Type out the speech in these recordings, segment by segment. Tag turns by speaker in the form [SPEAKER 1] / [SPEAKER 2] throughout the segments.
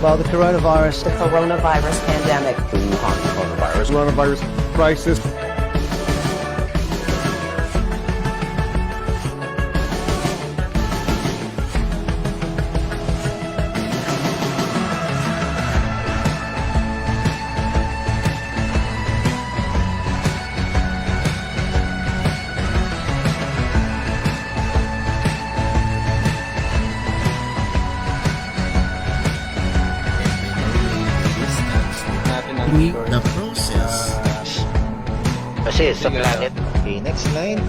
[SPEAKER 1] Well, the coronavirus.
[SPEAKER 2] The coronavirus pandemic.
[SPEAKER 3] The Wuhan coronavirus.
[SPEAKER 4] Coronavirus crisis.
[SPEAKER 5] The process.
[SPEAKER 1] Kasi sa planet.
[SPEAKER 3] Okay, next line.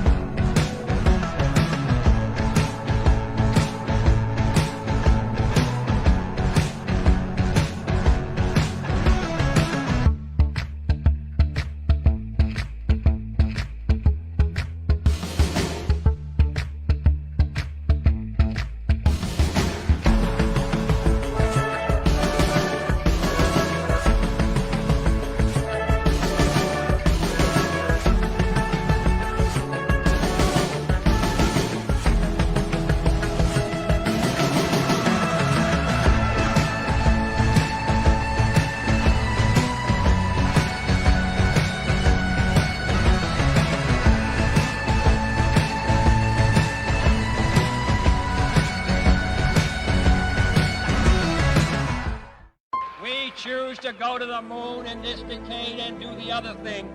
[SPEAKER 6] To go to the moon in this decade and do the other thing,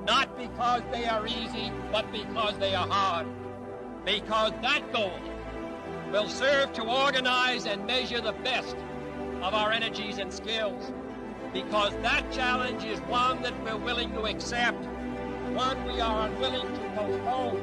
[SPEAKER 6] not because they are easy, but because they are hard. Because that goal will serve to organize and measure the best of our energies and skills. Because that challenge is one that we're willing to accept, one we are unwilling to postpone.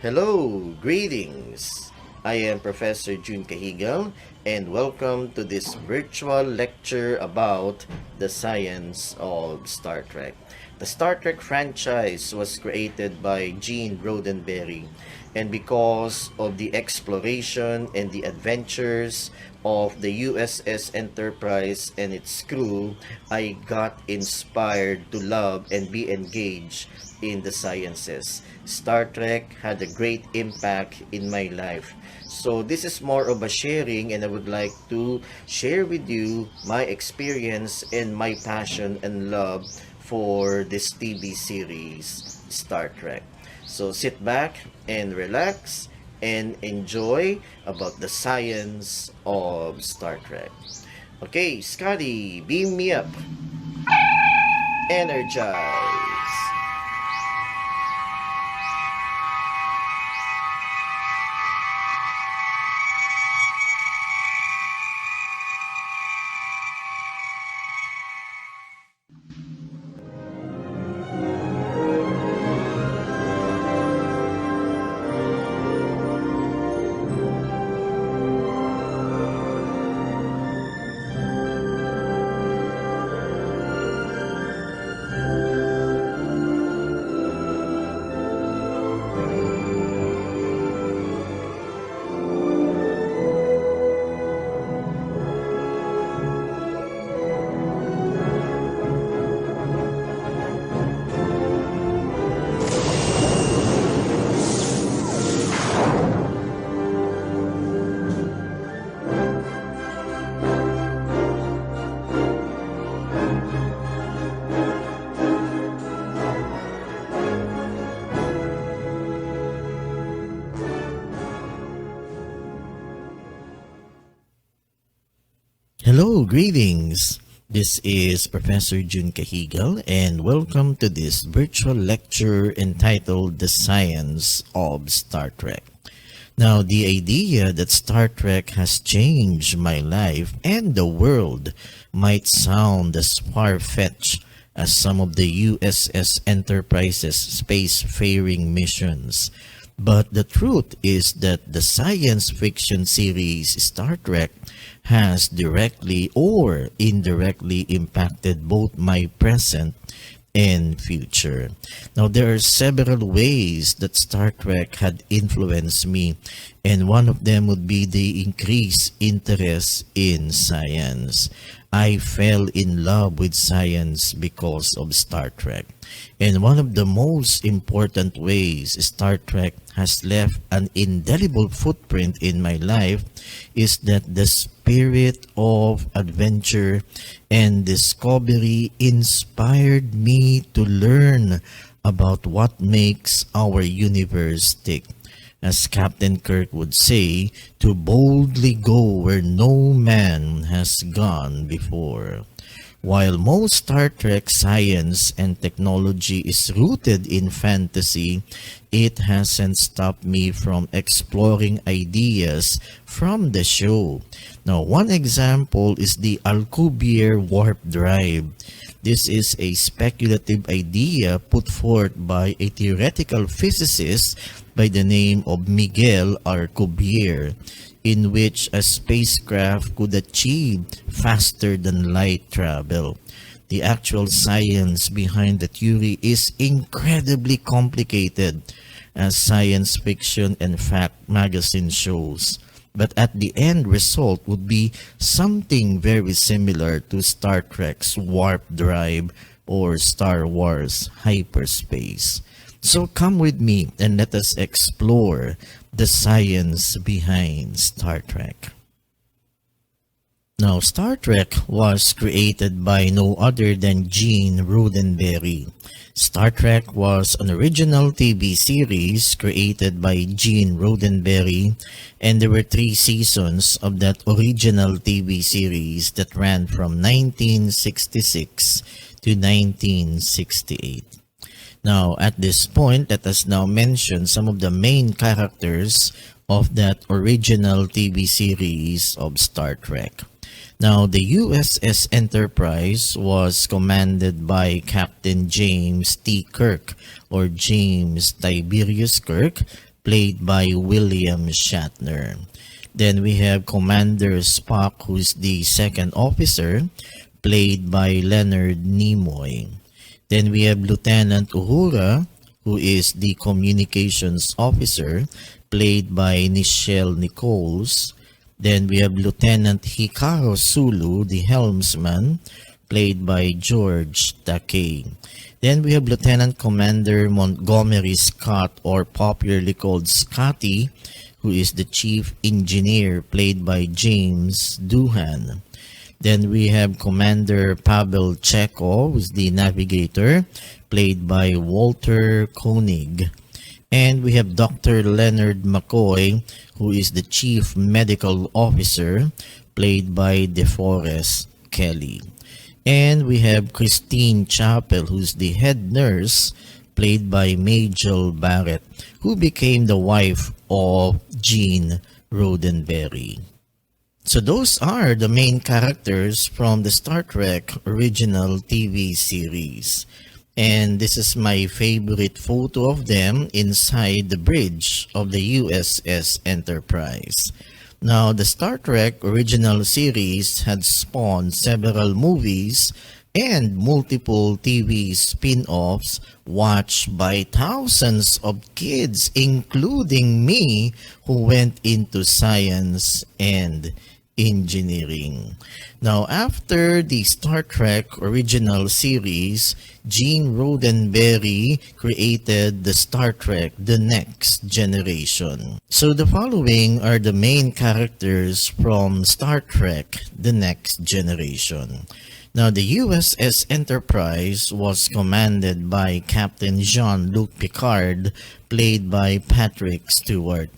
[SPEAKER 3] Hello, greetings. I am Professor Jun Cajigal and welcome to this virtual lecture about the science of Star Trek. The Star Trek franchise was created by Gene Roddenberry, and because of the exploration and the adventures of the USS Enterprise and its crew, I got inspired to love and be engaged in the sciences. Star Trek had a great impact in my life. So this is more of a sharing, and I would like to share with you my experience and my passion and love for this TV series, Star Trek. So sit back and relax and enjoy about the science of Star Trek. Okay, Scotty, beam me up. Energize.
[SPEAKER 5] Hello, greetings. This is Professor Jun Cajigal and welcome to this virtual lecture entitled The Science of Star Trek. Now, the idea that Star Trek has changed my life and the world might sound as far-fetched as some of the USS Enterprise's spacefaring missions. But the truth is that the science fiction series Star Trek has directly or indirectly impacted both my present and future. Now, there are several ways that Star Trek had influenced me, and one of them would be the increased interest in science. I fell in love with science because of Star Trek. And one of the most important ways Star Trek has left an indelible footprint in my life is that the spirit of adventure and discovery inspired me to learn about what makes our universe tick. As Captain Kirk would say, to boldly go where no man has gone before. While most Star Trek science and technology is rooted in fantasy, it hasn't stopped me from exploring ideas from the show. Now, one example is the Alcubierre warp drive. This is a speculative idea put forth by a theoretical physicist by the name of Miguel Alcubierre, in which a spacecraft could achieve faster than light travel. The actual science behind the theory is incredibly complicated, as science fiction and fact magazine shows. But at the end result would be something very similar to Star Trek's warp drive or Star Wars hyperspace. So come with me and let us explore the science behind Star Trek. Now, Star Trek was created by no other than Gene Roddenberry. Star Trek was an original TV series created by Gene Roddenberry, and there were 3 seasons of that original TV series that ran from 1966 to 1968. Now, at this point, let us now mention some of the main characters of that original TV series of Star Trek. Now, the USS Enterprise was commanded by Captain James T. Kirk, or James Tiberius Kirk, played by William Shatner. Then we have Commander Spock, who's the second officer, played by Leonard Nimoy. Then we have Lieutenant Uhura, who is the communications officer, played by Nichelle Nichols. Then we have Lieutenant Hikaru Sulu, the helmsman, played by George Takei. Then we have Lieutenant Commander Montgomery Scott, or popularly called Scotty, who is the chief engineer, played by James Doohan. Then we have Commander Pavel Chekhov, who's the navigator, played by Walter Koenig. And we have Dr. Leonard McCoy, who is the chief medical officer, played by DeForest Kelly. And we have Christine Chappell, who's the head nurse, played by Majel Barrett, who became the wife of Gene Roddenberry. So those are the main characters from the Star Trek original TV series. And this is my favorite photo of them inside the bridge of the USS Enterprise. Now, the Star Trek original series had spawned several movies and multiple TV spin-offs watched by thousands of kids, including me, who went into science and engineering. Now, after the Star Trek original series, Gene Roddenberry created the Star Trek The Next Generation. So the following are the main characters from Star Trek The Next Generation. Now, the USS Enterprise was commanded by Captain Jean-Luc Picard, played by Patrick Stewart.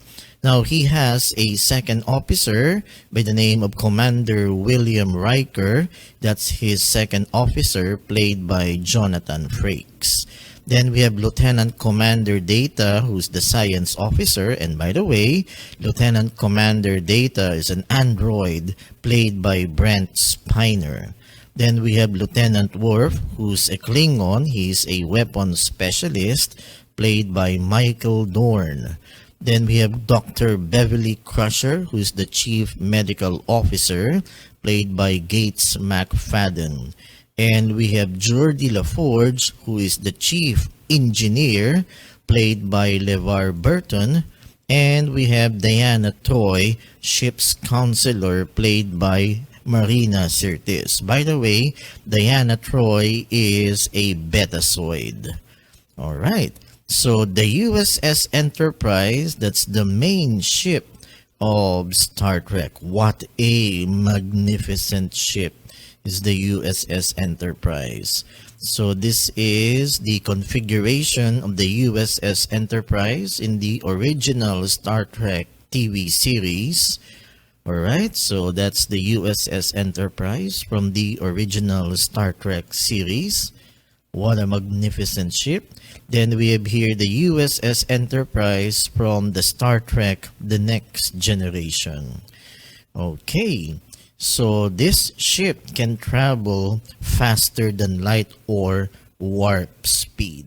[SPEAKER 5] Now, he has a second officer by the name of Commander William Riker. That's his second officer, played by Jonathan Frakes. Then we have Lieutenant Commander Data, who's the science officer. And by the way, Lieutenant Commander Data is an android, played by Brent Spiner. Then we have Lieutenant Worf, who's a Klingon. He's a weapons specialist, played by Michael Dorn. Then we have Dr. Beverly Crusher, who is the Chief Medical Officer, played by Gates McFadden. And we have Geordi LaForge, who is the Chief Engineer, played by LeVar Burton. And we have Diana Troy, Ship's Counselor, played by Marina Sirtis. By the way, Diana Troy is a Betazoid. All right. So the USS Enterprise, that's the main ship of Star Trek. What a magnificent ship is the USS Enterprise. So this is the configuration of the USS Enterprise in the original Star Trek TV series. Alright, so that's the USS Enterprise from the original Star Trek series. What a magnificent ship. Then we have here the USS Enterprise from the Star Trek The Next Generation. Okay, so this ship can travel faster than light or warp speed.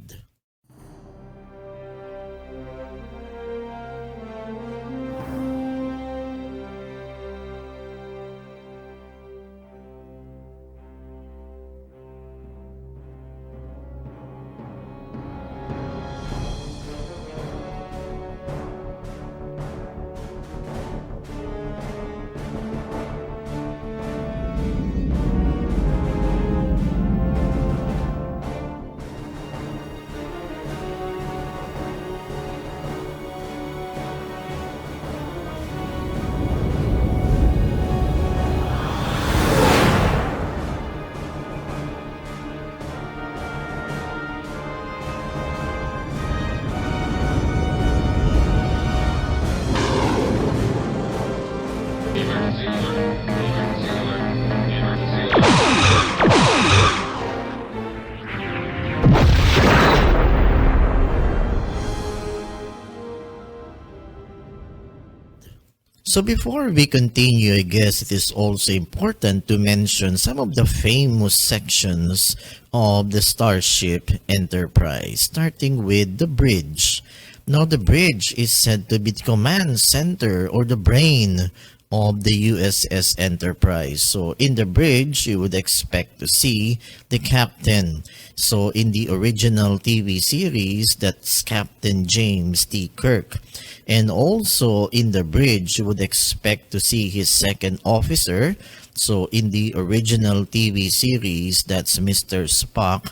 [SPEAKER 5] So before we continue, I guess it is also important to mention some of the famous sections of the Starship Enterprise, starting with the bridge. Now, the bridge is said to be the command center or the brain of the USS Enterprise. So in the bridge, you would expect to see the captain. So in the original TV series, that's Captain James T. Kirk. And also in the bridge, you would expect to see his second officer. So in the original TV series, that's Mr. Spock.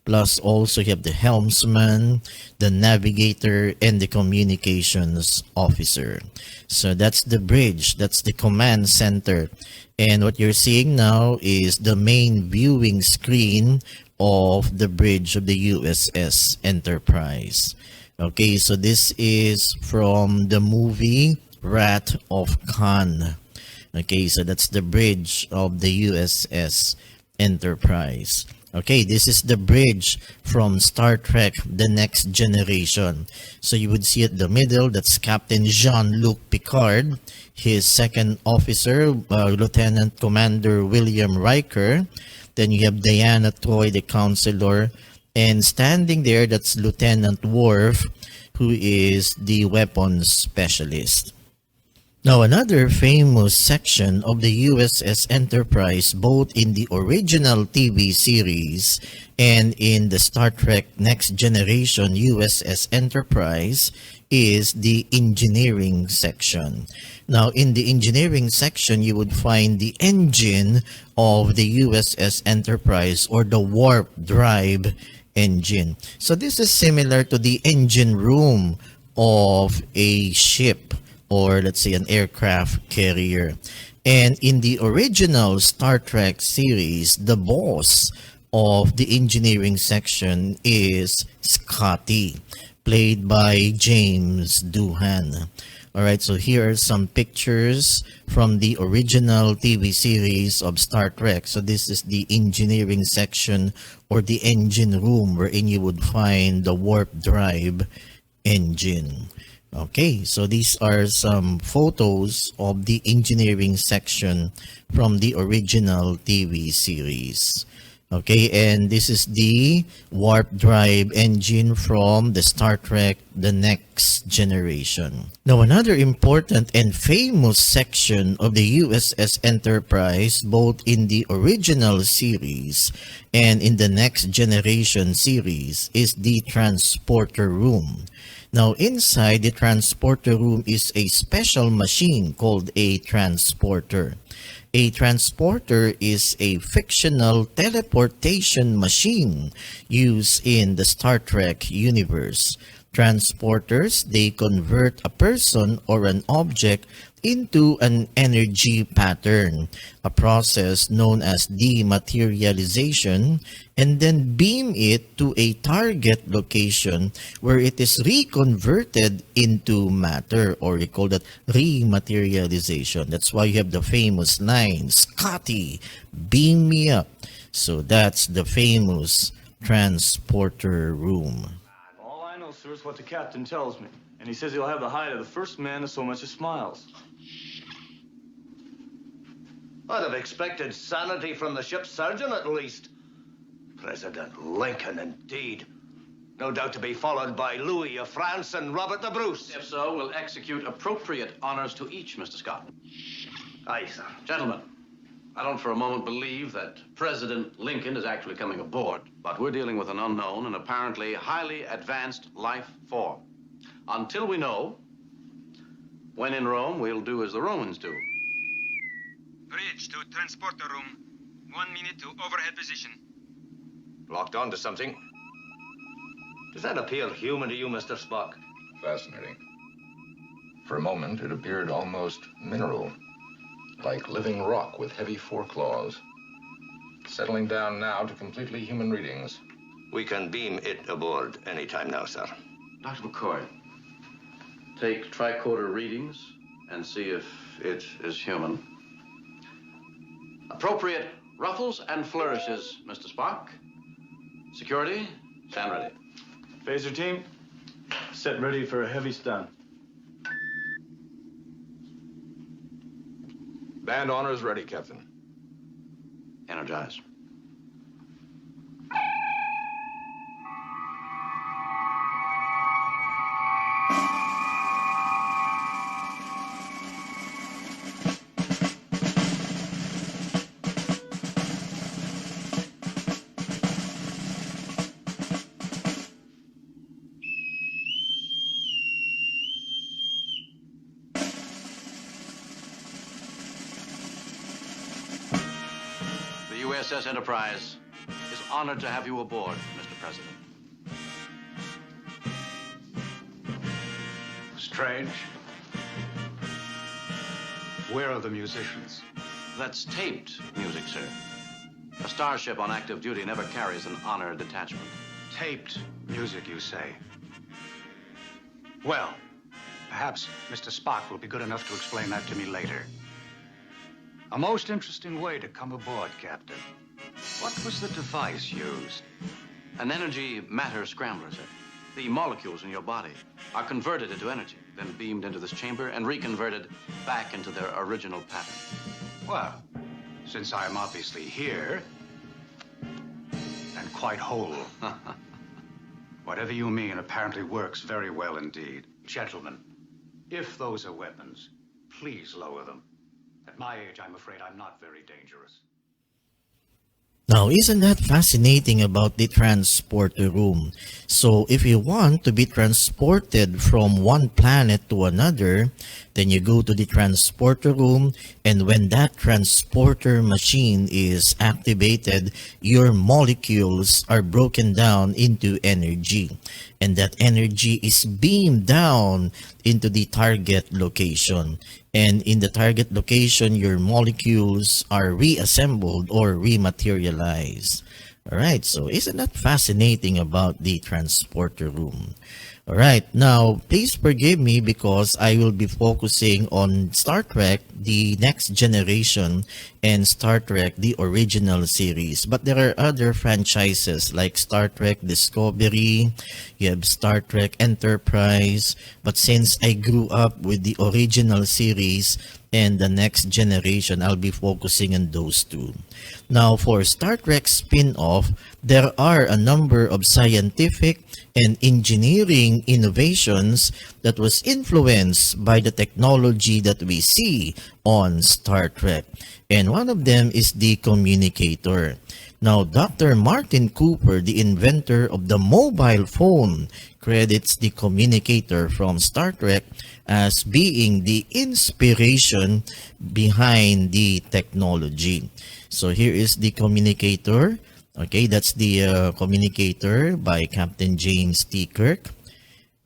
[SPEAKER 5] Plus also you have the helmsman, the navigator, and the communications officer. So that's the bridge, that's the command center. And what you're seeing now is the main viewing screen of the bridge of the USS Enterprise. Okay, so this is from the movie Wrath of Khan. Okay, so that's the bridge of the USS Enterprise. Okay, this is the bridge from Star Trek The Next Generation. So you would see at the middle, that's Captain Jean-Luc Picard, his second officer, Lieutenant Commander William Riker. Then you have Diana Troy, the counselor, and standing there, that's Lieutenant Worf, who is the weapons specialist. Now, another famous section of the USS Enterprise, both in the original TV series and in the Star Trek Next Generation USS Enterprise, is the engineering section. Now, in the engineering section, you would find the engine of the USS Enterprise, or the warp drive engine. So this is similar to the engine room of a ship, or let's say an aircraft carrier. And in the original Star Trek series, the boss of the engineering section is Scotty, played by James Doohan. Alright, so here are some pictures from the original TV series of Star Trek. So this is the engineering section, or the engine room, wherein you would find the warp drive engine. Okay, so these are some photos of the engineering section from the original TV series. Okay, and this is the warp drive engine from the Star Trek The Next Generation. Now, another important and famous section of the USS Enterprise, both in the original series and in the Next Generation series, is the transporter room. Now, inside the transporter room is a special machine called a transporter. A transporter is a fictional teleportation machine used in the Star Trek universe. Transporters, they convert a person or an object into an energy pattern, a process known as dematerialization, and then beam it to a target location where it is reconverted into matter, or we call that rematerialization. That's why you have the famous line, "Scotty, beam me up." So that's the famous transporter room.
[SPEAKER 4] All I know, sir, is what the captain tells me. And he says he'll have the hide of the first man that so much as smiles.
[SPEAKER 7] I'd have expected sanity from the ship's surgeon, at least. President Lincoln, indeed. No doubt to be followed by Louis of France and Robert the Bruce.
[SPEAKER 8] If so, we'll execute appropriate honors to each, Mr. Scott.
[SPEAKER 7] Aye, sir.
[SPEAKER 8] Gentlemen, I don't for a moment believe that President Lincoln is actually coming aboard, but we're dealing with an unknown and apparently highly advanced life form. Until we know, when in Rome, we'll do as the Romans do.
[SPEAKER 9] Bridge to transporter room. 1 minute to overhead position.
[SPEAKER 7] Locked on to something. Does that appear human to you, Mr. Spock?
[SPEAKER 10] Fascinating. For a moment, it appeared almost mineral, like living rock with heavy foreclaws. Settling down now to completely human readings.
[SPEAKER 7] We can beam it aboard any time now, sir.
[SPEAKER 8] Dr. McCoy, take tricorder readings and see if it is human. Appropriate ruffles and flourishes, Mr. Spock. Security, stand ready.
[SPEAKER 4] Phaser team, set ready for a heavy stun.
[SPEAKER 10] Band honors ready, Captain.
[SPEAKER 8] Energize. USS Enterprise is honored to have you aboard, Mr. President.
[SPEAKER 11] Strange. Where are the musicians?
[SPEAKER 8] That's taped music, sir. A starship on active duty never carries an honor detachment.
[SPEAKER 11] Taped music, you say? Well, perhaps Mr. Spock will be good enough to explain that to me later. A most interesting way to come aboard, Captain. What was the device used?
[SPEAKER 8] An energy matter scrambler, sir. The molecules in your body are converted into energy, then beamed into this chamber and reconverted back into their original pattern.
[SPEAKER 11] Well, since I am obviously here, and quite whole, whatever you mean apparently works very well indeed. Gentlemen, if those are weapons, please lower them. At my age, I'm afraid I'm not very dangerous.
[SPEAKER 5] Now, isn't that fascinating about the transporter room? So, if you want to be transported from one planet to another, then you go to the transporter room, and when that transporter machine is activated, your molecules are broken down into energy. And that energy is beamed down into the target location. And in the target location, your molecules are reassembled or rematerialized. Alright, so isn't that fascinating about the transporter room? Alright, now please forgive me because I will be focusing on Star Trek, the Next Generation, and Star Trek, the original series. But there are other franchises like Star Trek Discovery, you have Star Trek Enterprise. But since I grew up with the original series and the Next Generation, I'll be focusing on those two. Now, for Star Trek spin-off, there are a number of scientific and engineering innovations that was influenced by the technology that we see on Star Trek. And one of them is the communicator. Now, Dr. Martin Cooper, the inventor of the mobile phone, credits the communicator from Star Trek as being the inspiration behind the technology. So here is the communicator. Okay, that's the communicator by Captain James T. Kirk.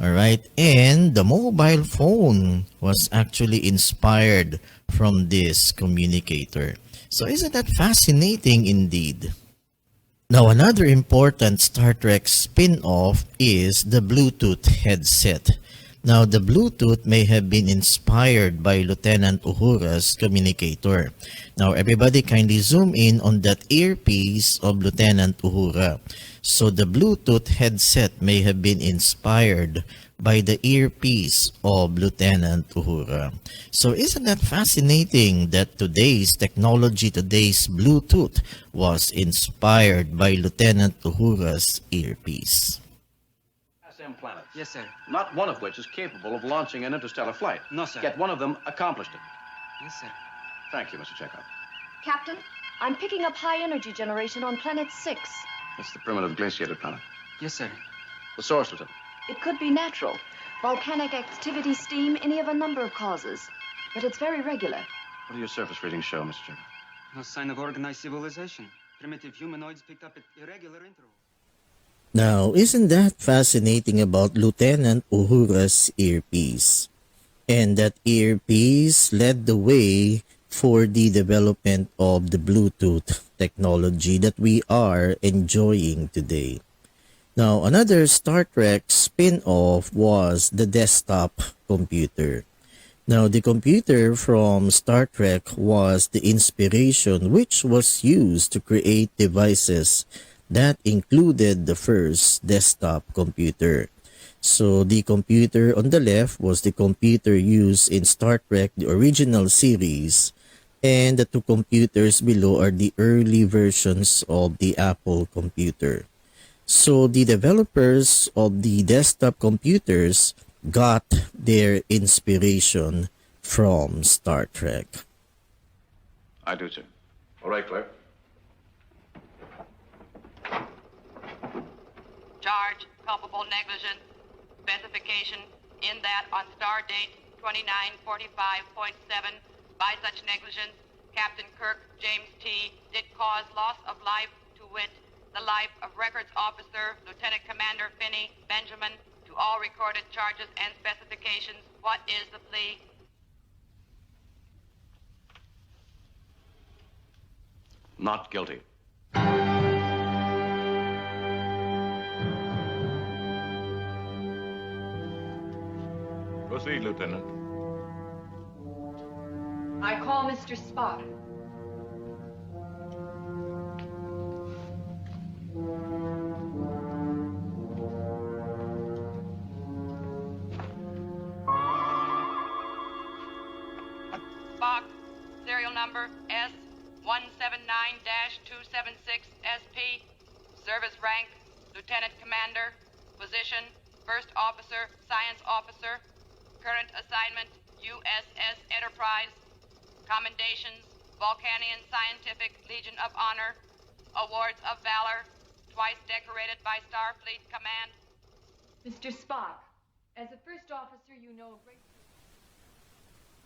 [SPEAKER 5] Alright, and the mobile phone was actually inspired from this communicator. So isn't that fascinating indeed? Now, another important Star Trek spin-off is the Bluetooth headset. Now, the Bluetooth may have been inspired by Lieutenant Uhura's communicator. Now, everybody kindly zoom in on that earpiece of Lieutenant Uhura. So, the Bluetooth headset may have been inspired by the earpiece of Lieutenant Uhura. So, isn't that fascinating that today's technology, today's Bluetooth, was inspired by Lieutenant Uhura's earpiece?
[SPEAKER 8] Planets.
[SPEAKER 9] Yes, sir.
[SPEAKER 8] Not one of which is capable of launching an interstellar flight.
[SPEAKER 9] No, sir.
[SPEAKER 8] Yet one of them accomplished it.
[SPEAKER 9] Yes, sir.
[SPEAKER 8] Thank you, Mr. Chekhov.
[SPEAKER 12] Captain, I'm picking up high energy generation on planet 6.
[SPEAKER 8] It's the primitive glaciated planet.
[SPEAKER 9] Yes, sir.
[SPEAKER 8] The source, Lieutenant.
[SPEAKER 12] It could be natural. Volcanic activity, steam, any of a number of causes. But it's very regular.
[SPEAKER 8] What do your surface readings show, Mr. Chekhov?
[SPEAKER 9] No sign of organized civilization. Primitive humanoids picked up at irregular intervals.
[SPEAKER 5] Now, isn't that fascinating about Lieutenant Uhura's earpiece? And that earpiece led the way for the development of the Bluetooth technology that we are enjoying today. Now, another Star Trek spin-off was the desktop computer. Now, the computer from Star Trek was the inspiration which was used to create devices that included the first desktop computer. So the computer on the left was the computer used in Star Trek, the original series, and the two computers below are the early versions of the Apple computer. So the developers of the desktop computers got their inspiration from Star Trek.
[SPEAKER 8] I do, sir.
[SPEAKER 10] All right, Claire.
[SPEAKER 13] Charge, culpable negligence, specification in that on star date 2945.7, by such negligence, Captain Kirk, James T., did cause loss of life, to wit, the life of Records Officer Lieutenant Commander Finney Benjamin. To all recorded charges and specifications, what is the plea?
[SPEAKER 8] Not guilty.
[SPEAKER 10] Proceed, Lieutenant.
[SPEAKER 12] I call Mr. Spock.
[SPEAKER 13] Spock, serial number S179-276SP, service rank, Lieutenant Commander, position, First Officer, Science Officer, current assignment, USS Enterprise, commendations, Vulcanian Scientific Legion of Honor, awards of valor, twice decorated by Starfleet Command.
[SPEAKER 12] Mr. Spock, as a first officer, you know a great...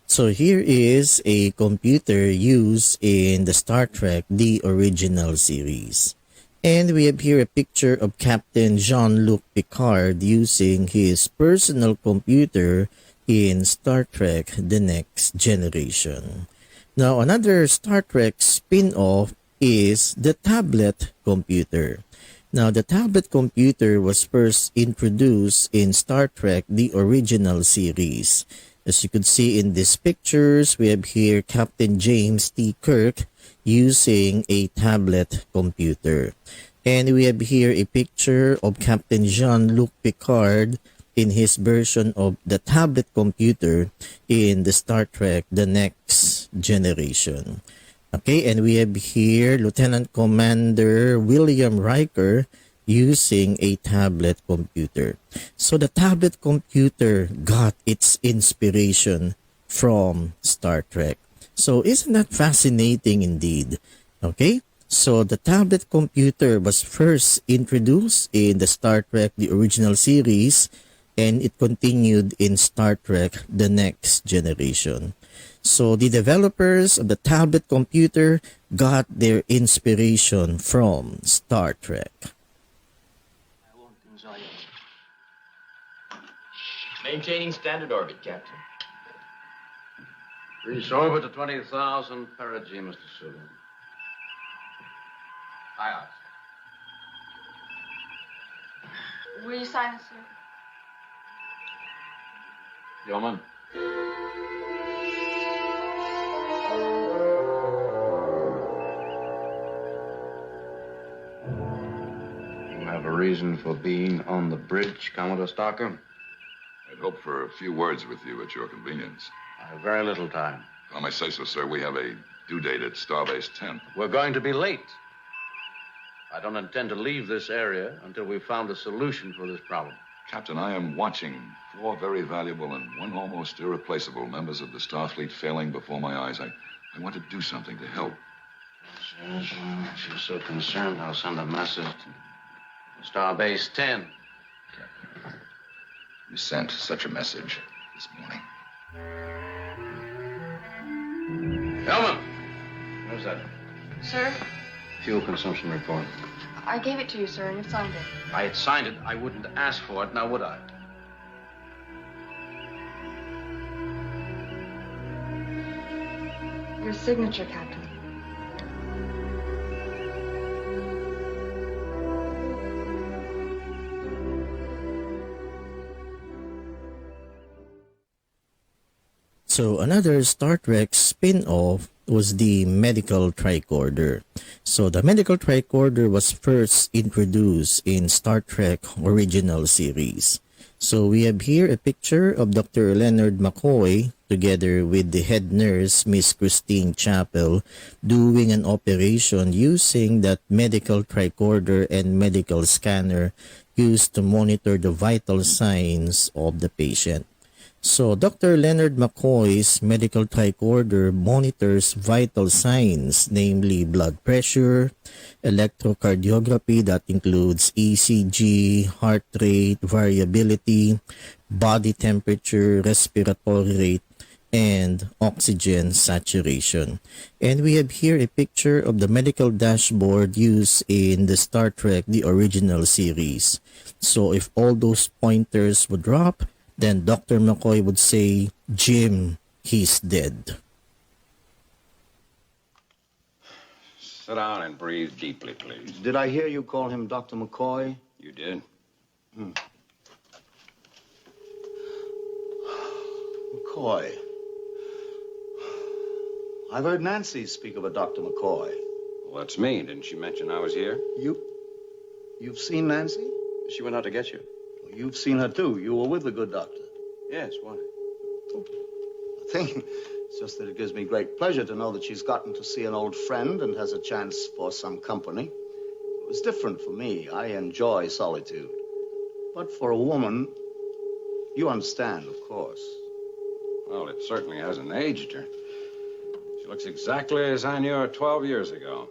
[SPEAKER 5] So here is a computer used in the Star Trek, the original series. And we have here a picture of Captain Jean-Luc Picard using his personal computer in Star Trek, The Next Generation. Now, another Star Trek spin-off is the tablet computer. Now, the tablet computer was first introduced in Star Trek, the original series. As you could see in these pictures, we have here Captain James T. Kirk using a tablet computer. And we have here a picture of Captain Jean-Luc Picard in his version of the tablet computer in the Star Trek, The Next Generation. Okay, and we have here Lieutenant Commander William Riker using a tablet computer. So the tablet computer got its inspiration from Star Trek. So isn't that fascinating indeed? Okay, so the tablet computer was first introduced in the Star Trek, the original series, and it continued in Star Trek, The Next Generation. So the developers of the tablet computer got their inspiration from Star Trek.
[SPEAKER 14] Maintaining standard orbit, Captain.
[SPEAKER 8] Reach orbit to 20,000 perigee, Mr. Sulu. Aye, aye.
[SPEAKER 12] Will you sign this, sir?
[SPEAKER 8] Yeoman. You have a reason for being on the bridge, Commodore Stocker?
[SPEAKER 10] I'd hope for a few words with you at your convenience.
[SPEAKER 8] I have very little time.
[SPEAKER 10] If I may say so, sir, we have a due date at Starbase 10.
[SPEAKER 8] We're going to be late. I don't intend to leave this area until we've found a solution for this problem.
[SPEAKER 10] Captain, I am watching 4 very valuable and 1 almost irreplaceable members of the Starfleet failing before my eyes. I want to do something to help.
[SPEAKER 8] Yes, if you're so concerned, I'll send a message to Starbase 10.
[SPEAKER 10] Captain, you sent such a message this morning.
[SPEAKER 8] Hellman! Where's that?
[SPEAKER 12] Sir,
[SPEAKER 8] Fuel consumption report.
[SPEAKER 12] I gave it to you, sir, and you signed it.
[SPEAKER 8] If I had signed it, I wouldn't ask for it, now would I?
[SPEAKER 12] Your signature, Captain.
[SPEAKER 5] So another Star Trek spin-off was the medical tricorder. So the medical tricorder was first introduced in Star Trek original series. So we have here a picture of Dr. Leonard McCoy together with the head nurse, Miss Christine Chappell, doing an operation using that medical tricorder and medical scanner used to monitor the vital signs of the patient. So Dr. Leonard McCoy's medical tricorder monitors vital signs, namely blood pressure, electrocardiography that includes ECG, heart rate, variability, body temperature, respiratory rate, and oxygen saturation. And we have here a picture of the medical dashboard used in the Star Trek, the original series. So if all those pointers would drop, then Dr. McCoy would say, "Jim, he's dead."
[SPEAKER 15] Sit down and breathe deeply, please.
[SPEAKER 7] Did I hear you call him Dr. McCoy?
[SPEAKER 15] You did?
[SPEAKER 7] McCoy. I've heard Nancy speak of a Dr. McCoy.
[SPEAKER 15] Well, that's me. Didn't she mention I was here?
[SPEAKER 7] You've seen Nancy?
[SPEAKER 15] She went out to get you.
[SPEAKER 7] You've seen her, too. You were with the good doctor.
[SPEAKER 15] Yes, why?
[SPEAKER 7] Nothing. It's just that it gives me great pleasure to know that she's gotten to see an old friend and has a chance for some company. It was different for me. I enjoy solitude. But for a woman, you understand, of course.
[SPEAKER 15] Well, it certainly hasn't aged her. She looks exactly as I knew her 12 years ago.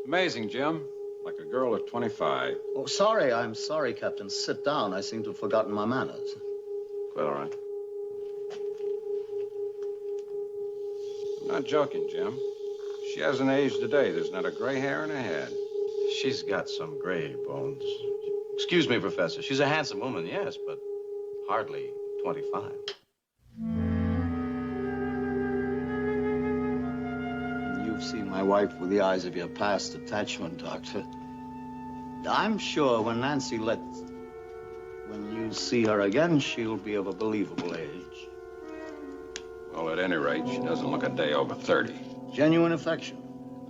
[SPEAKER 15] Amazing, Jim. Like a girl of 25.
[SPEAKER 7] Oh, sorry. I'm sorry, Captain. Sit down. I seem to have forgotten my manners.
[SPEAKER 15] Quite all right. I'm not joking, Jim. She hasn't aged a day. There's not a gray hair in her head.
[SPEAKER 8] She's got some gray bones. Excuse me, Professor. She's a handsome woman, yes, but hardly 25.
[SPEAKER 7] You've seen my wife with the eyes of your past attachment, Doctor. I'm sure when you see her again, she'll be of a believable age.
[SPEAKER 15] Well, at any rate, she doesn't look a day over 30.
[SPEAKER 7] Genuine affection.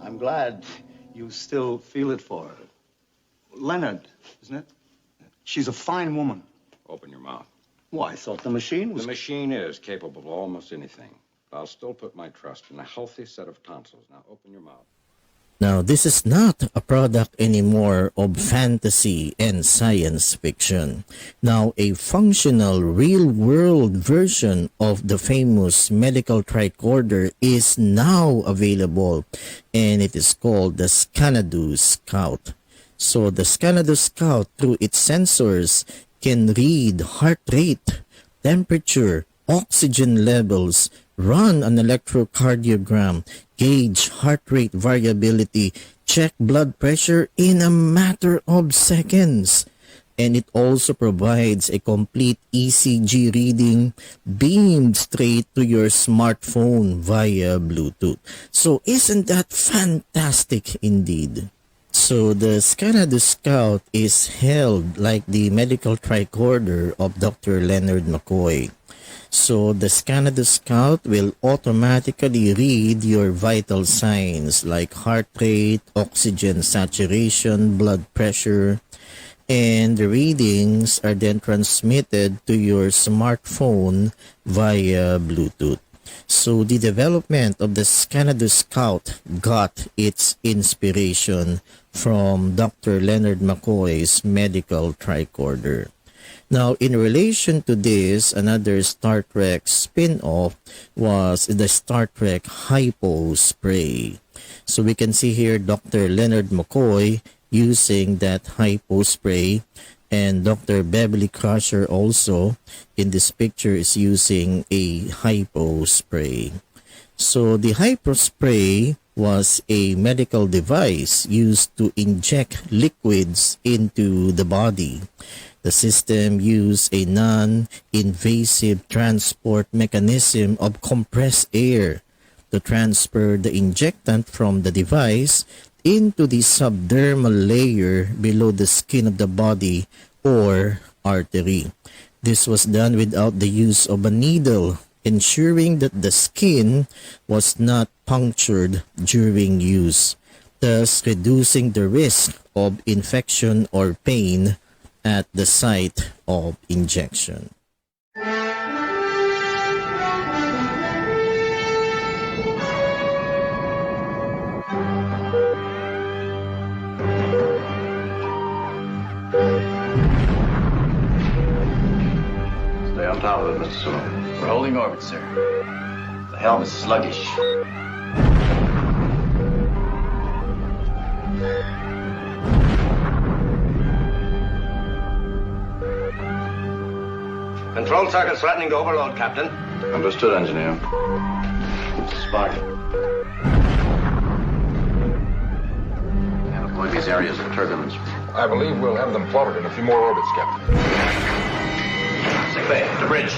[SPEAKER 7] I'm glad you still feel it for her. Leonard, isn't it? She's a fine woman.
[SPEAKER 15] Open your mouth.
[SPEAKER 7] Why, I thought the machine was...
[SPEAKER 15] The machine is capable of almost anything. But I'll still put my trust in a healthy set of tonsils. Now, open your mouth.
[SPEAKER 5] Now, this is not a product anymore of fantasy and science fiction. Now, a functional, real-world version of the famous medical tricorder is now available, and it is called the Xanadu Scout. So, the Xanadu Scout, through its sensors, can read heart rate, temperature, oxygen levels, run an electrocardiogram, gauge heart rate variability, check blood pressure in a matter of seconds. And it also provides a complete ECG reading beamed straight to your smartphone via Bluetooth. So isn't that fantastic indeed? So the Xanadu Scout is held like the medical tricorder of Dr. Leonard McCoy. So the Xanadu Scout will automatically read your vital signs like heart rate, oxygen saturation, blood pressure, and the readings are then transmitted to your smartphone via Bluetooth. So the development of the Xanadu Scout got its inspiration from Dr. Leonard McCoy's medical tricorder. Now, in relation to this, another Star Trek spin-off was the Star Trek HYPOSPRAY. So we can see here Dr. Leonard McCoy using that HYPOSPRAY, and Dr. Beverly Crusher also in this picture is using a HYPOSPRAY. So the HYPOSPRAY was a medical device used to inject liquids into the body. The system used a non-invasive transport mechanism of compressed air to transfer the injectant from the device into the subdermal layer below the skin of the body or artery. This was done without the use of a needle, ensuring that the skin was not punctured during use, thus reducing the risk of infection or pain at the site of injection.
[SPEAKER 8] Stay on top of it, Mr. Sulu. We're holding orbit, sir. The helm is sluggish.
[SPEAKER 16] Control circuit's threatening to overload, Captain.
[SPEAKER 8] Understood, engineer.
[SPEAKER 16] Spark.
[SPEAKER 8] And avoid these areas of turbulence.
[SPEAKER 10] I believe we'll have them plotted in a few more orbits, Captain.
[SPEAKER 16] Sick bay, to bridge.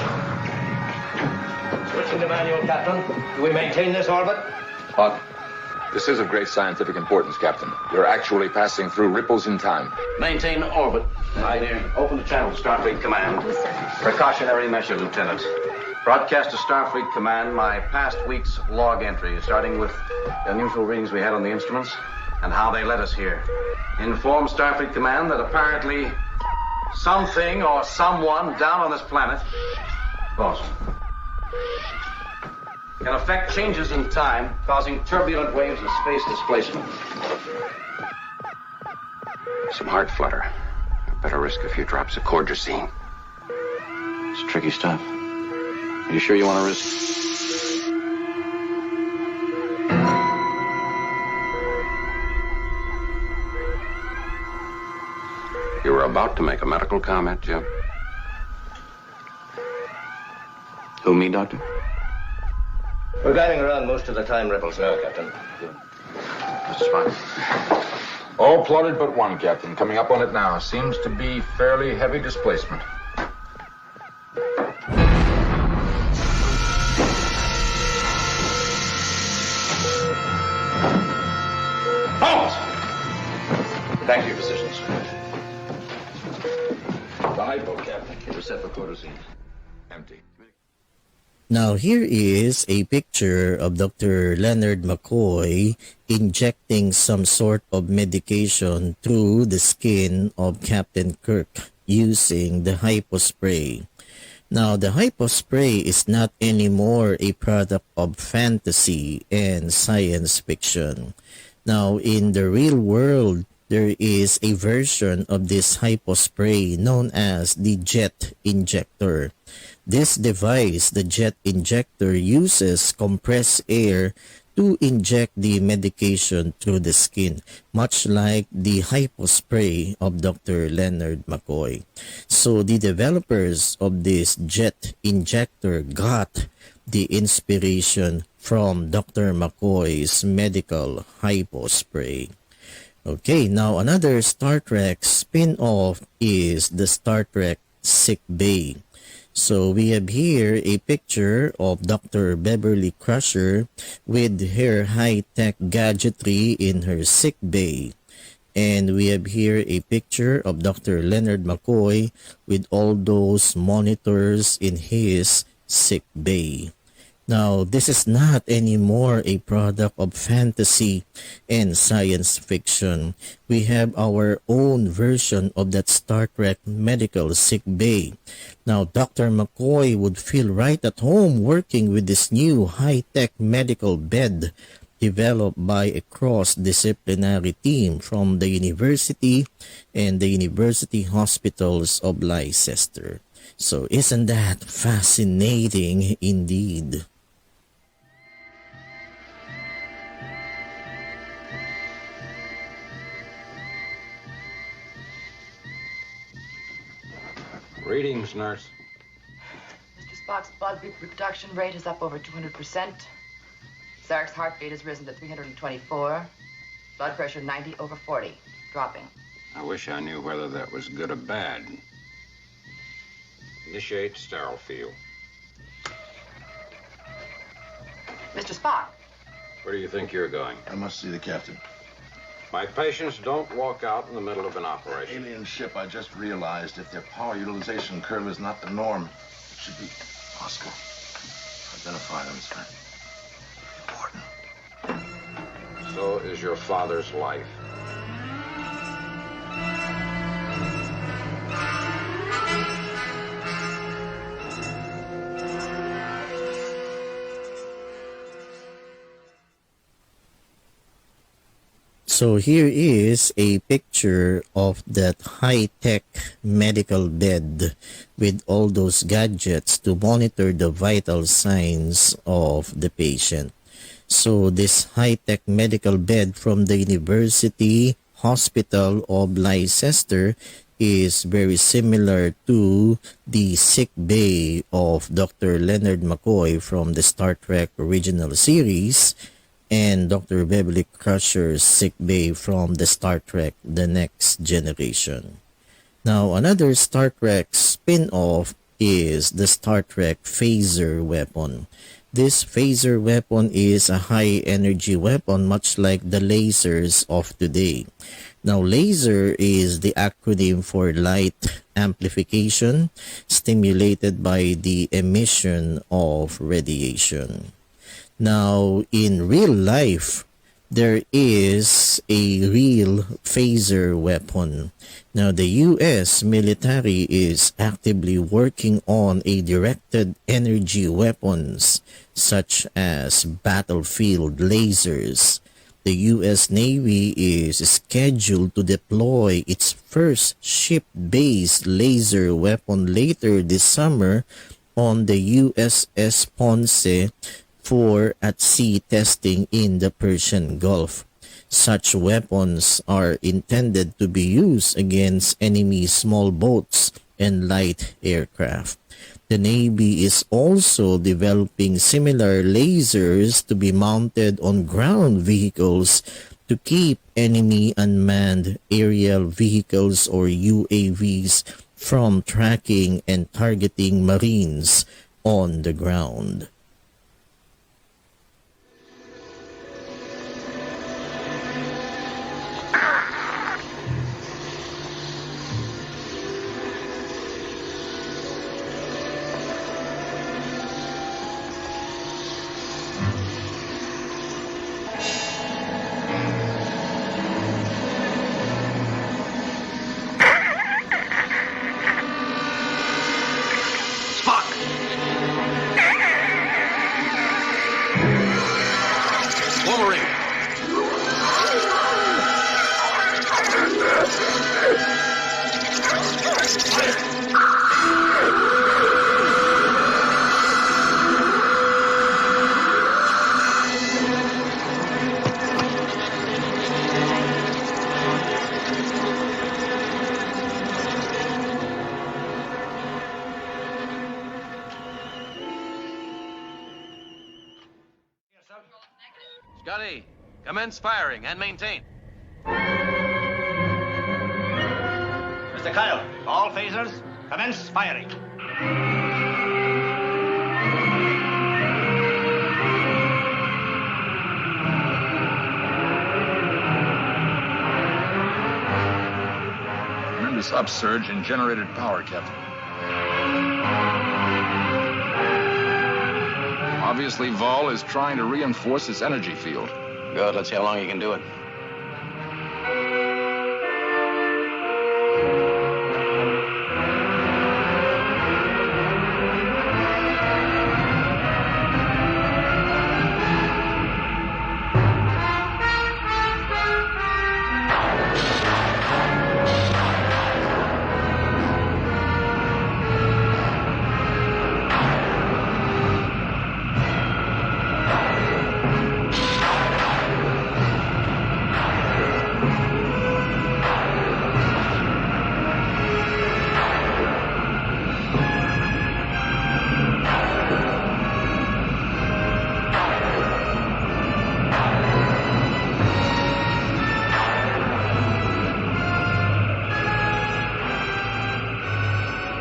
[SPEAKER 16] Switching to manual, Captain. Do we maintain this orbit?
[SPEAKER 10] Spock, this is of great scientific importance, Captain. You're actually passing through ripples in time.
[SPEAKER 8] Maintain orbit. Engineer, open the channel to Starfleet Command. Precautionary measure, Lieutenant. Broadcast to Starfleet Command my past week's log entry, starting with the unusual readings we had on the instruments and how they led us here. Inform Starfleet Command that apparently something or someone down on this planet, boss, can affect changes in time, causing turbulent waves of space displacement.
[SPEAKER 11] Some heart flutter. Better risk a few drops of cordrazine.
[SPEAKER 8] It's tricky stuff. Are you sure you want to risk?
[SPEAKER 11] You were about to make a medical comment, Jim?
[SPEAKER 8] Who, me, Doctor?
[SPEAKER 16] We're guiding around most of the time ripples now, Captain.
[SPEAKER 8] Mr. Spock.
[SPEAKER 10] All plotted but one, Captain. Coming up on it now. Seems to be fairly heavy displacement.
[SPEAKER 8] Halt! Thank you, physicians.
[SPEAKER 10] The hypo, Captain.
[SPEAKER 8] It was set for cordrazine.
[SPEAKER 10] Empty.
[SPEAKER 5] Now here is a picture of Dr. Leonard McCoy injecting some sort of medication through the skin of Captain Kirk using the HYPOSPRAY. Now the HYPOSPRAY is not anymore a product of fantasy and science fiction. Now in the real world, there is a version of this HYPOSPRAY known as the jet injector. This device, the jet injector, uses compressed air to inject the medication through the skin, much like the HYPOSPRAY of Dr. Leonard McCoy. So the developers of this jet injector got the inspiration from Dr. McCoy's medical HYPOSPRAY. Okay, now another Star Trek spin-off is the Star Trek Sick Bay. So we have here a picture of Dr. Beverly Crusher with her high-tech gadgetry in her sick bay. And we have here a picture of Dr. Leonard McCoy with all those monitors in his sick bay. Now, this is not anymore a product of fantasy and science fiction. We have our own version of that Star Trek medical sick bay. Now, Dr. McCoy would feel right at home working with this new high-tech medical bed developed by a cross-disciplinary team from the university and the university hospitals of Leicester. So, isn't that fascinating indeed?
[SPEAKER 15] Greetings, nurse.
[SPEAKER 2] Mr. Spock's blood reproduction rate is up over 200%. Zarek's heart rate has risen to 324. Blood pressure 90 over 40, dropping.
[SPEAKER 15] I wish I knew whether that was good or bad. Initiate sterile field.
[SPEAKER 2] Mr. Spock.
[SPEAKER 15] Where do you think you're going?
[SPEAKER 17] I must see the captain.
[SPEAKER 15] My patients don't walk out in the middle of an operation.
[SPEAKER 17] Alien ship, I just realized if their power utilization curve is not the norm, it should be Oscar. Identify them, sir. Important.
[SPEAKER 15] So is your father's life.
[SPEAKER 5] So here is a picture of that high-tech medical bed with all those gadgets to monitor the vital signs of the patient. So this high-tech medical bed from the University Hospital of Leicester is very similar to the sick bay of Dr. Leonard McCoy from the Star Trek original series and Dr. Beverly Crusher's sick bay from the Star Trek The Next Generation. Now, another Star Trek spin-off is the Star Trek phaser weapon. This phaser weapon is a high-energy weapon much like the lasers of today. Now, laser is the acronym for light amplification stimulated by the emission of radiation. Now, in real life, there is a real phaser weapon. Now, the U.S. military is actively working on a directed energy weapons such as battlefield lasers. The U.S. Navy is scheduled to deploy its first ship-based laser weapon later this summer on the USS Ponce for at-sea testing in the Persian Gulf. Such weapons are intended to be used against enemy small boats and light aircraft. The Navy is also developing similar lasers to be mounted on ground vehicles to keep enemy unmanned aerial vehicles or UAVs from tracking and targeting Marines on the ground.
[SPEAKER 8] Scotty, commence firing and maintain.
[SPEAKER 16] Mr. Kyle, all phasers, commence firing.
[SPEAKER 10] Tremendous upsurge in generated power, Captain. Obviously, Vol is trying to reinforce his energy field.
[SPEAKER 8] Good, let's see how long you can do it.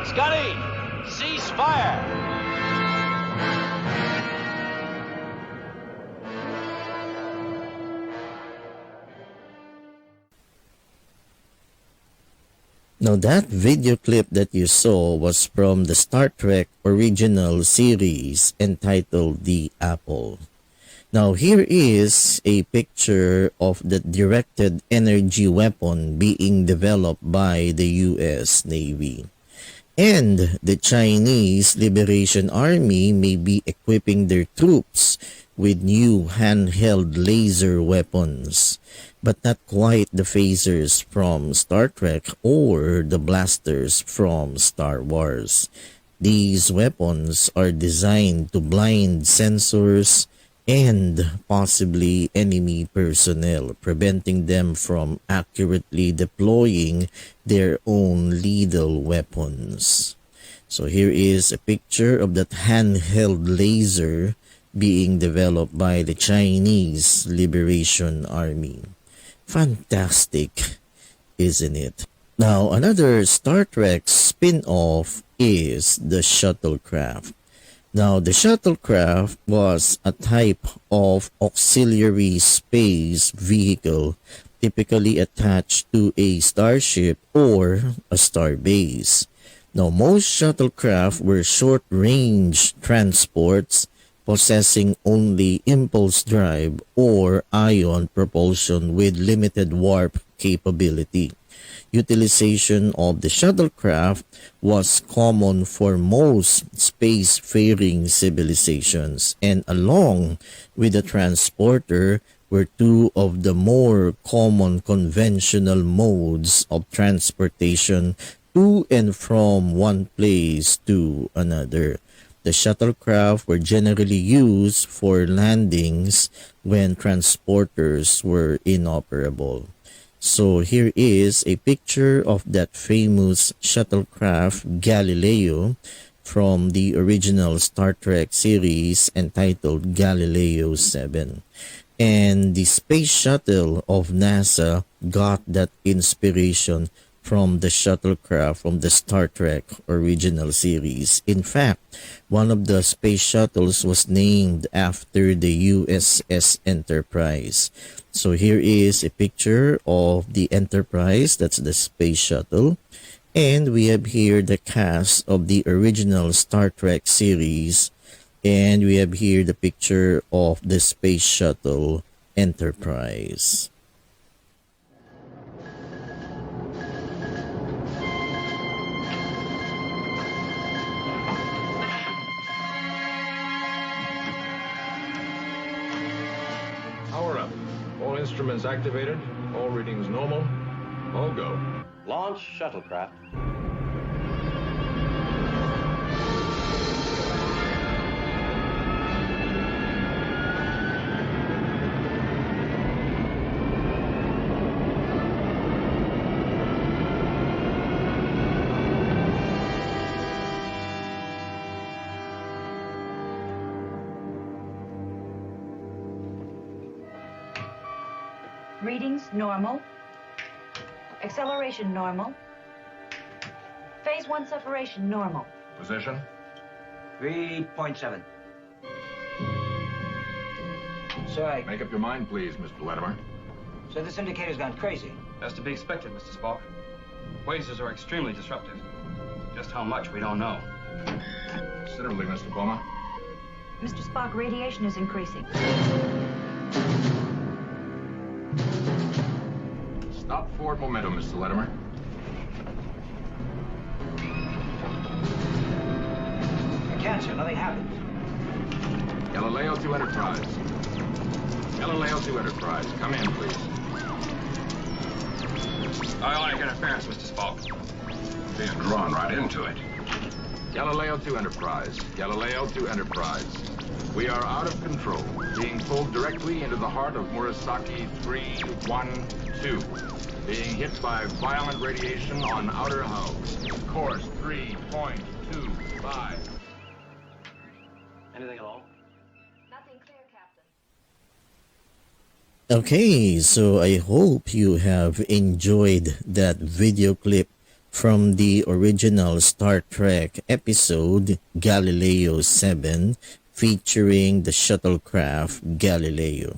[SPEAKER 6] Scotty, cease fire!
[SPEAKER 5] Now that video clip that you saw was from the Star Trek original series entitled The Apple. Now here is a picture of the directed energy weapon being developed by the US Navy. And the Chinese Liberation Army may be equipping their troops with new handheld laser weapons, but not quite the phasers from Star Trek or the blasters from Star Wars. These weapons are designed to blind sensors and possibly enemy personnel, preventing them from accurately deploying their own lethal weapons. So here is a picture of that handheld laser being developed by the Chinese Liberation Army. Fantastic, isn't it? Now, another Star Trek spin-off is the shuttlecraft. Now, the shuttlecraft was a type of auxiliary space vehicle typically attached to a starship or a starbase. Now, most shuttlecraft were short-range transports possessing only impulse drive or ion propulsion with limited warp capability. Utilization of the shuttlecraft was common for most spacefaring civilizations, and along with the transporter were two of the more common conventional modes of transportation to and from one place to another. The shuttlecraft were generally used for landings when transporters were inoperable. So here is a picture of that famous shuttlecraft Galileo from the original Star Trek series entitled Galileo 7. And the space shuttle of NASA got that inspiration from the shuttlecraft from the Star Trek original series. In fact, one of the space shuttles was named after the USS Enterprise. So here is a picture of the Enterprise, that's the space shuttle. And we have here the cast of the original Star Trek series. And we have here the picture of the space shuttle Enterprise.
[SPEAKER 10] Power up. All instruments activated. All readings normal. All go.
[SPEAKER 8] Launch shuttlecraft.
[SPEAKER 12] Readings normal. Acceleration normal. Phase 1 separation normal.
[SPEAKER 10] Position?
[SPEAKER 1] 3.7.
[SPEAKER 10] Sir, make up your mind, please, Mr. Latimer.
[SPEAKER 1] So this indicator's gone crazy.
[SPEAKER 9] That's to be expected, Mr. Spock. Quasars are extremely disruptive. Just how much, we don't know.
[SPEAKER 10] Considerably, Mr. Boma.
[SPEAKER 12] Mr. Spock, radiation is increasing.
[SPEAKER 10] Stop forward momentum, Mr. Latimer.
[SPEAKER 1] I can't, sir. Nothing happened.
[SPEAKER 10] Galileo to Enterprise. Galileo to Enterprise. Come in, please.
[SPEAKER 9] Ionic interference, Mr. Spock.
[SPEAKER 10] Being drawn right into it. Galileo to Enterprise. Galileo to Enterprise. We are out of control, being pulled directly into the heart of Murasaki 312. Being hit by violent radiation on outer hull. Course 3.25.
[SPEAKER 8] Anything at all?
[SPEAKER 12] Nothing clear, Captain.
[SPEAKER 5] Okay, so I hope you have enjoyed that video clip from the original Star Trek episode Galileo 7 featuring the shuttlecraft Galileo.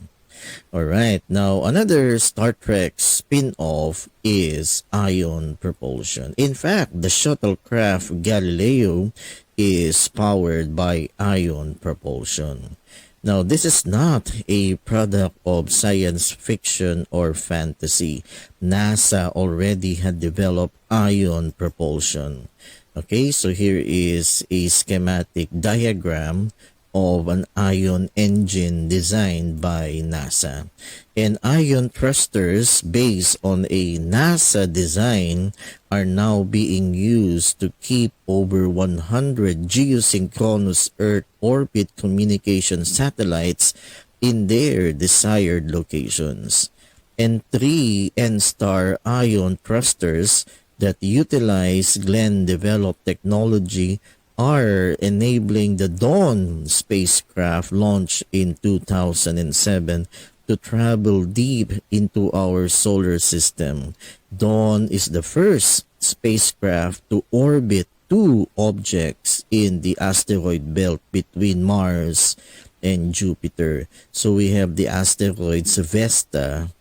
[SPEAKER 5] Alright, now another Star Trek spin-off is ion propulsion. In fact, the shuttlecraft Galileo is powered by ion propulsion. Now, this is not a product of science fiction or fantasy. NASA already had developed ion propulsion. Okay, so here is a schematic diagram of an ion engine designed by NASA. And ion thrusters based on a NASA design are now being used to keep over 100 geosynchronous Earth orbit communication satellites in their desired locations, and 3 N-star ion thrusters that utilize Glenn-developed technology are enabling the Dawn spacecraft launched in 2007 to travel deep into our solar system. Dawn is the first spacecraft to orbit 2 objects in the asteroid belt between Mars and Jupiter. So we have the asteroids Vesta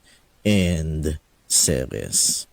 [SPEAKER 5] and Ceres.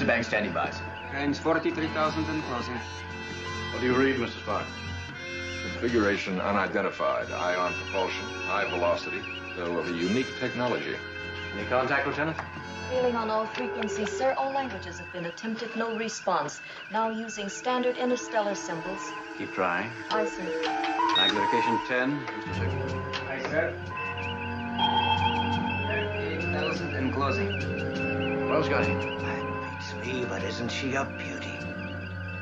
[SPEAKER 14] Bank standing by.
[SPEAKER 9] Times 43,000 and closing.
[SPEAKER 8] What do you read, Mr. Spock?
[SPEAKER 10] Configuration unidentified. Ion propulsion, high velocity, though of a unique technology.
[SPEAKER 8] Any contact, Lieutenant?
[SPEAKER 12] Failing on all frequencies, sir. All languages have been attempted. No response. Now using standard interstellar symbols.
[SPEAKER 8] Keep trying.
[SPEAKER 12] Aye, sir.
[SPEAKER 8] Magnification 10, Mr. Sigmund.
[SPEAKER 9] Aye, sir. 38,000 and closing.
[SPEAKER 8] Well, Scotty.
[SPEAKER 1] Me, but isn't she a beauty?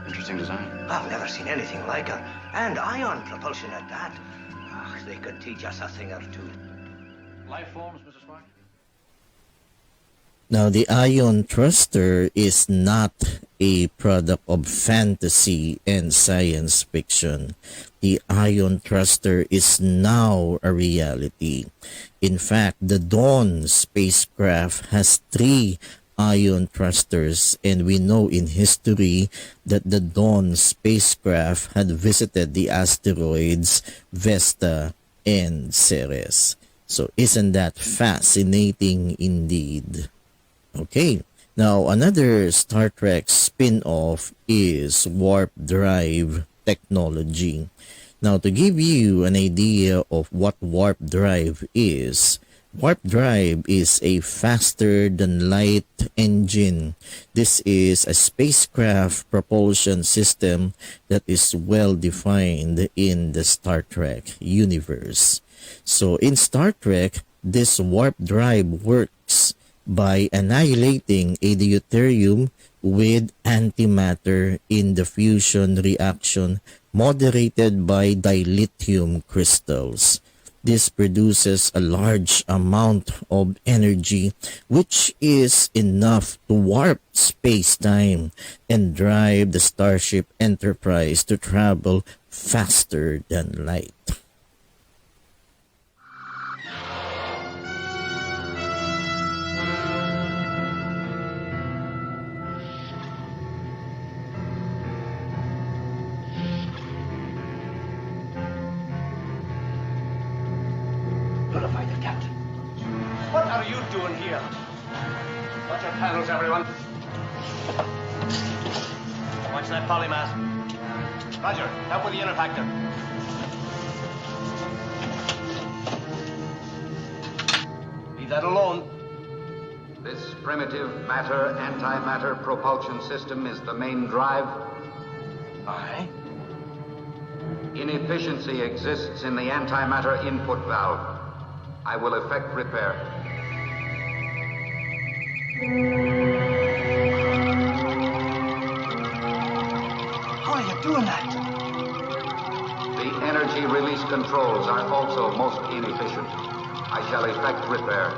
[SPEAKER 8] Interesting design.
[SPEAKER 1] I've never seen anything like her. And ion propulsion at that. Oh, they could teach us a thing or two.
[SPEAKER 8] Life forms, Mr. Spock?
[SPEAKER 5] Now, the ion thruster is not a product of fantasy and science fiction. The ion thruster is now a reality. In fact, the Dawn spacecraft has 3 ion thrusters, and we know in history that the Dawn spacecraft had visited the asteroids Vesta and Ceres. So isn't that fascinating indeed? Okay, now another Star Trek spin-off is warp drive technology. Now, to give you an idea of what warp drive is, warp drive is a faster-than-light engine. This is a spacecraft propulsion system that is well-defined in the Star Trek universe. So in Star Trek, this warp drive works by annihilating a deuterium with antimatter in the fusion reaction moderated by dilithium crystals. This produces a large amount of energy, which is enough to warp space-time and drive the Starship Enterprise to travel faster than light.
[SPEAKER 1] What are you doing here?
[SPEAKER 8] Watch your panels, everyone.
[SPEAKER 1] Watch that polymath. Roger, help with the interfactor. Leave that alone.
[SPEAKER 18] This primitive matter-antimatter propulsion system is the main drive.
[SPEAKER 1] Aye.
[SPEAKER 18] Inefficiency exists in the antimatter input valve. I will effect repair.
[SPEAKER 1] How are you doing that?
[SPEAKER 18] The energy release controls are also most inefficient. I shall effect repair.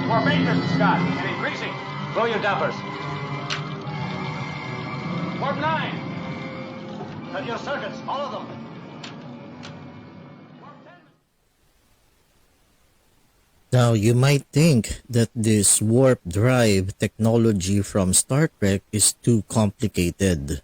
[SPEAKER 1] More maintenance, Scott, and increasing. Blow your dampers. Warp 9. Cut your circuits, all of them.
[SPEAKER 5] Now, you might think that this warp drive technology from Star Trek is too complicated.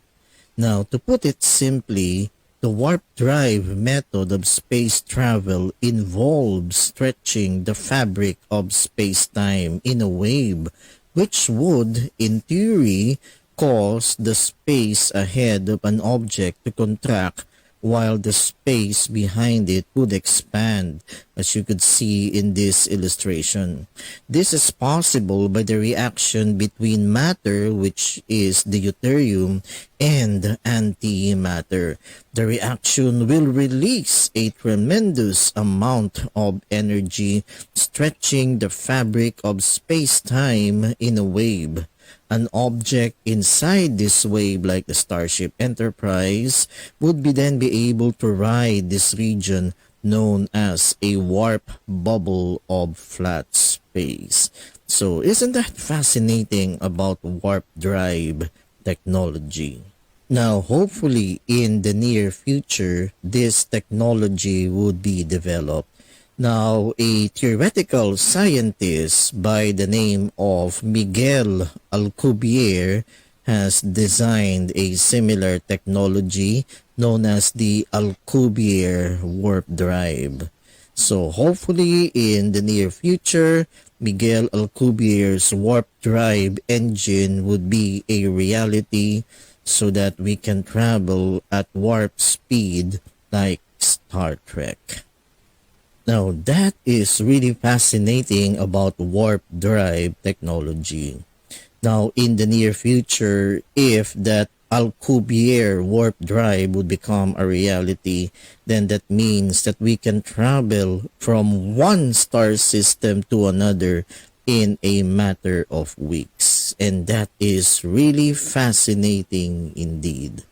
[SPEAKER 5] Now, to put it simply, the warp drive method of space travel involves stretching the fabric of space-time in a wave, which would, in theory, cause the space ahead of an object to contract while the space behind it would expand, as you could see in this illustration. This is possible by the reaction between matter, which is the deuterium, and antimatter. The reaction will release a tremendous amount of energy, stretching the fabric of space-time in a wave. An object inside this wave, like the Starship Enterprise, would then be able to ride this region known as a warp bubble of flat space. So isn't that fascinating about warp drive technology? Now, hopefully in the near future, this technology would be developed. Now, a theoretical scientist by the name of Miguel Alcubierre has designed a similar technology known as the Alcubierre warp drive. So hopefully in the near future, Miguel Alcubierre's warp drive engine would be a reality so that we can travel at warp speed like Star Trek. Now, that is really fascinating about warp drive technology. Now, in the near future, if that Alcubierre warp drive would become a reality, then that means that we can travel from one star system to another in a matter of weeks. And that is really fascinating indeed.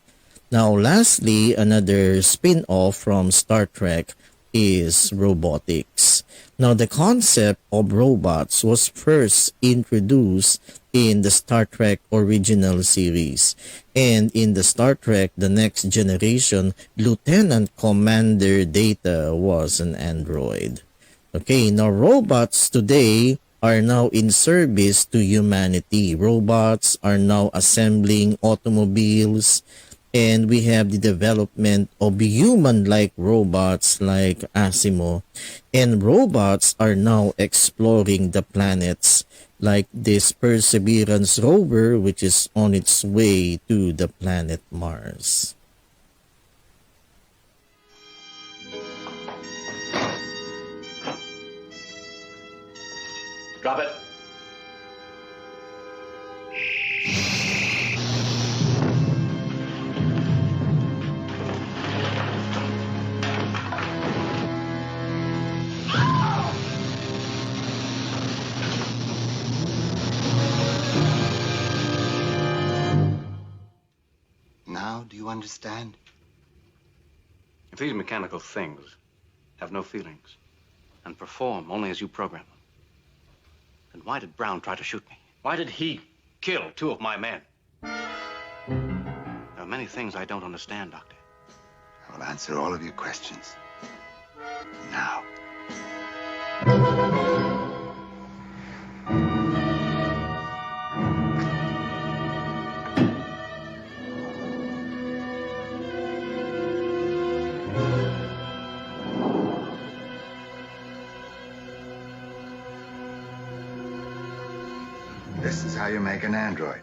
[SPEAKER 5] Now, lastly, another spin-off from Star Trek is robotics. Now, the concept of robots was first introduced in the Star Trek original series. And in the Star Trek The Next Generation, Lieutenant Commander Data was an android. Okay, now robots today are now in service to humanity. Robots are now assembling automobiles, and we have the development of human-like robots like Asimo. And robots are now exploring the planets like this Perseverance rover, which is on its way to the planet Mars.
[SPEAKER 8] Drop it.
[SPEAKER 18] Now, do you understand?
[SPEAKER 8] If these mechanical things have no feelings and perform only as you program them, then why did Brown try to shoot me? Why did he kill two of my men? There are many things I don't understand, Doctor.
[SPEAKER 18] I will answer all of your questions. Now. This is how you make an android.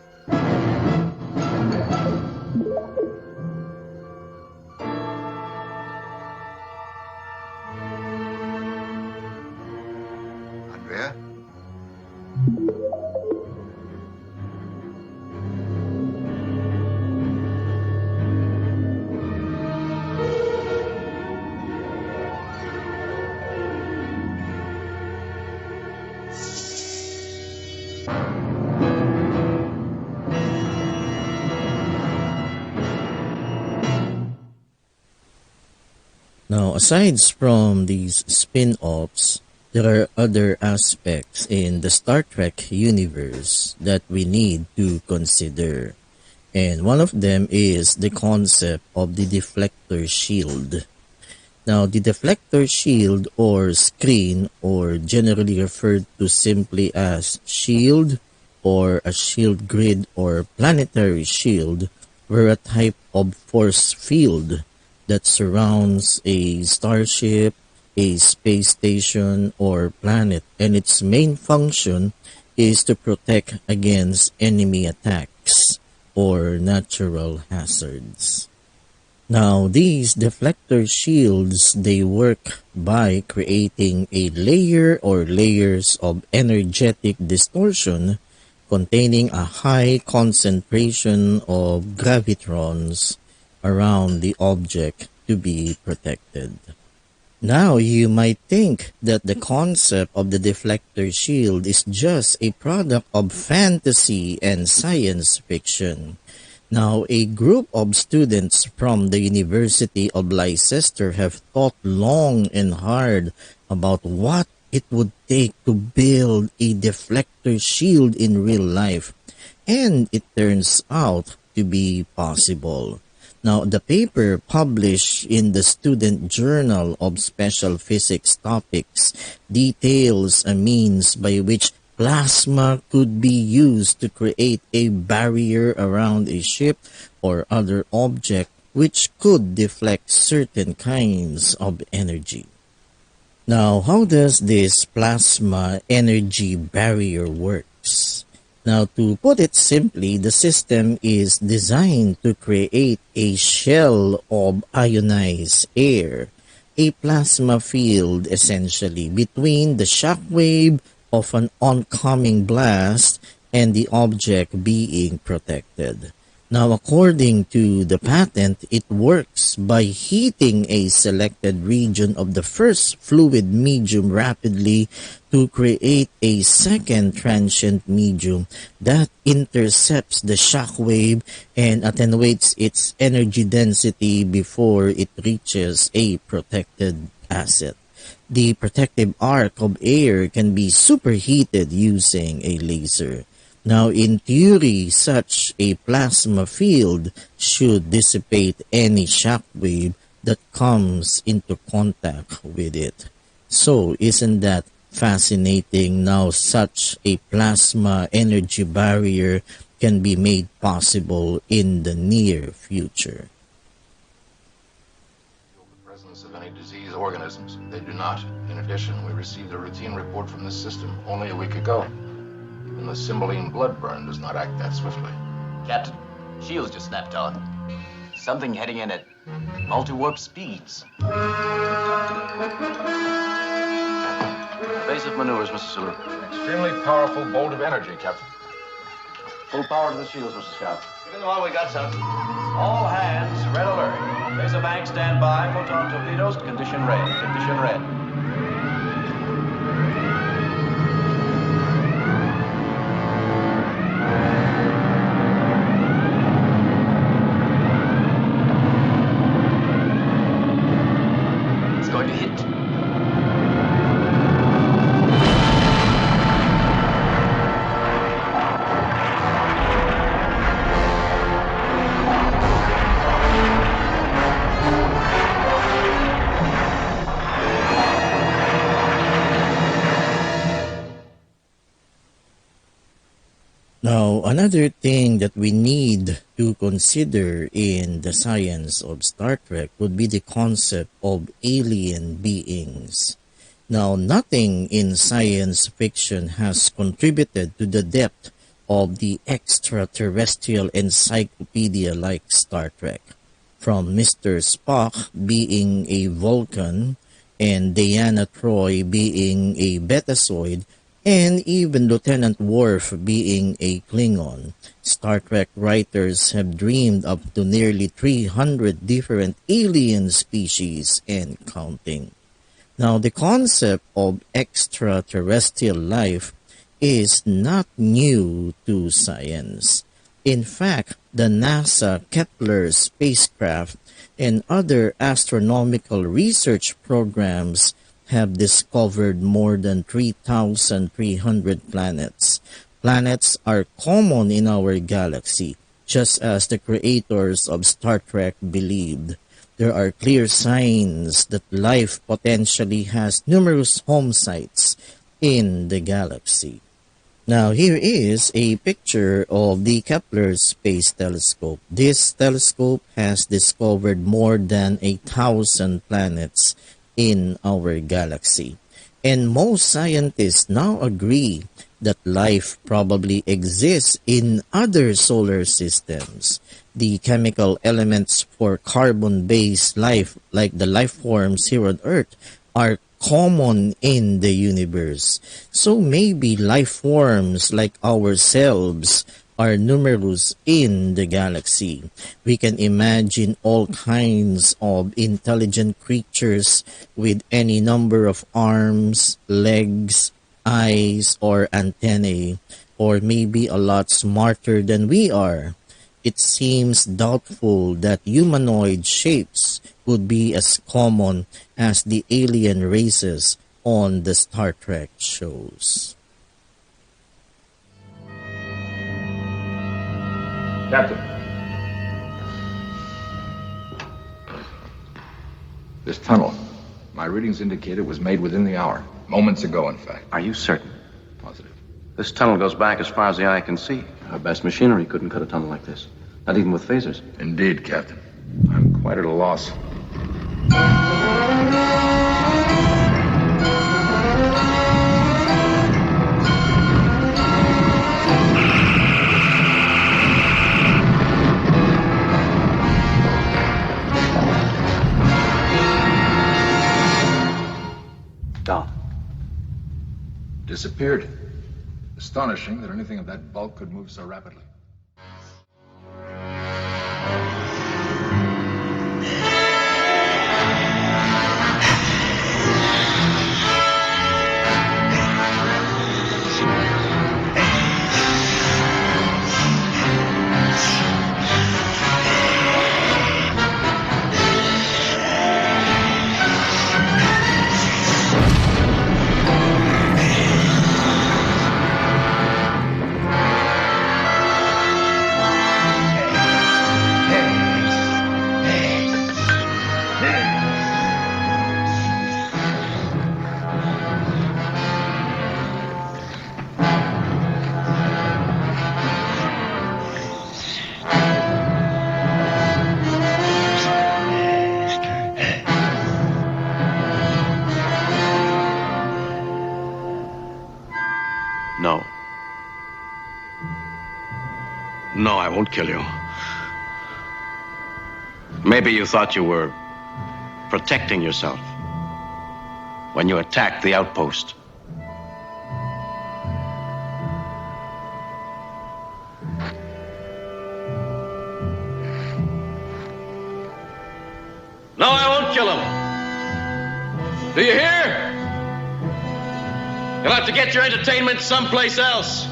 [SPEAKER 18] Andrea?
[SPEAKER 5] Now, aside from these spin-offs, there are other aspects in the Star Trek universe that we need to consider. And one of them is the concept of the deflector shield. Now, the deflector shield or screen, or generally referred to simply as shield or a shield grid or planetary shield, were a type of force field that surrounds a starship, a space station, or planet, and its main function is to protect against enemy attacks or natural hazards. Now, these deflector shields, they work by creating a layer or layers of energetic distortion containing a high concentration of gravitrons around the object to be protected. Now, you might think that the concept of the deflector shield is just a product of fantasy and science fiction. Now, a group of students from the University of Leicester have thought long and hard about what it would take to build a deflector shield in real life, and it turns out to be possible. Now, the paper published in the Student Journal of Special Physics Topics details a means by which plasma could be used to create a barrier around a ship or other object which could deflect certain kinds of energy. Now, how does this plasma energy barrier works? Now, to put it simply, the system is designed to create a shell of ionized air, a plasma field essentially between the shock wave of an oncoming blast and the object being protected. Now, according to the patent, it works by heating a selected region of the first fluid medium rapidly to create a second transient medium that intercepts the shock wave and attenuates its energy density before it reaches a protected asset. The protective arc of air can be superheated using a laser. Now, in theory, such a plasma field should dissipate any shock wave that comes into contact with it. So, isn't that fascinating? Now, such a plasma energy barrier can be made possible in the near future.
[SPEAKER 10] The presence of any disease organisms. They do not. In addition, we received a routine report from this system only a week ago. Even the Cymbeline blood burn does not act that swiftly.
[SPEAKER 14] Captain, shields just snapped on. Something heading in at multi-warp speeds.
[SPEAKER 8] Evasive maneuvers, Mr. Sulu.
[SPEAKER 10] Extremely powerful bolt of energy, Captain.
[SPEAKER 8] Full power to the shields, Mr. Scout.
[SPEAKER 16] Give them all we got, son.
[SPEAKER 8] All hands, red alert. Laser bank, stand by. Photon torpedoes, condition red. Condition red.
[SPEAKER 14] It's going to hit.
[SPEAKER 5] Now, another thing that we need to consider in the science of Star Trek would be the concept of alien beings. Now, nothing in science fiction has contributed to the depth of the extraterrestrial encyclopedia like Star Trek. From Mr. Spock being a Vulcan and Diana Troy being a Betazoid, and even Lieutenant Worf being a Klingon, Star Trek writers have dreamed up to nearly 300 different alien species and counting. Now, the concept of extraterrestrial life is not new to science. In fact, the NASA Kepler spacecraft and other astronomical research programs have discovered more than 3,300 planets. Planets are common in our galaxy, just as the creators of Star Trek believed. there are clear signs that life potentially has numerous home sites in the galaxy. Now, here is a picture of the Kepler Space Telescope. This telescope has discovered more than 1,000 planets in our galaxy. And most scientists now agree that life probably exists in other solar systems. The chemical elements for carbon-based life, like the life forms here on Earth, are common in the universe. So maybe life forms like ourselves are numerous in the galaxy. We can imagine all kinds of intelligent creatures with any number of arms, legs, eyes, or antennae, or maybe a lot smarter than we are. It seems doubtful that humanoid shapes would be as common as the alien races on the Star Trek shows.
[SPEAKER 10] Captain. This tunnel, my readings indicate it was made within the hour. Moments ago, in fact.
[SPEAKER 8] Are you certain?
[SPEAKER 10] Positive.
[SPEAKER 8] This tunnel goes back as far as the eye can see. Our best machinery couldn't cut a tunnel like this. Not even with phasers.
[SPEAKER 10] Indeed, Captain. I'm quite at a loss.
[SPEAKER 8] Down.
[SPEAKER 10] Disappeared. Astonishing that anything of that bulk could move so rapidly.
[SPEAKER 8] No. No, I won't kill you. Maybe you thought you were protecting yourself when you attacked the outpost. No, I won't kill him. Do you hear? You'll have to get your entertainment someplace else.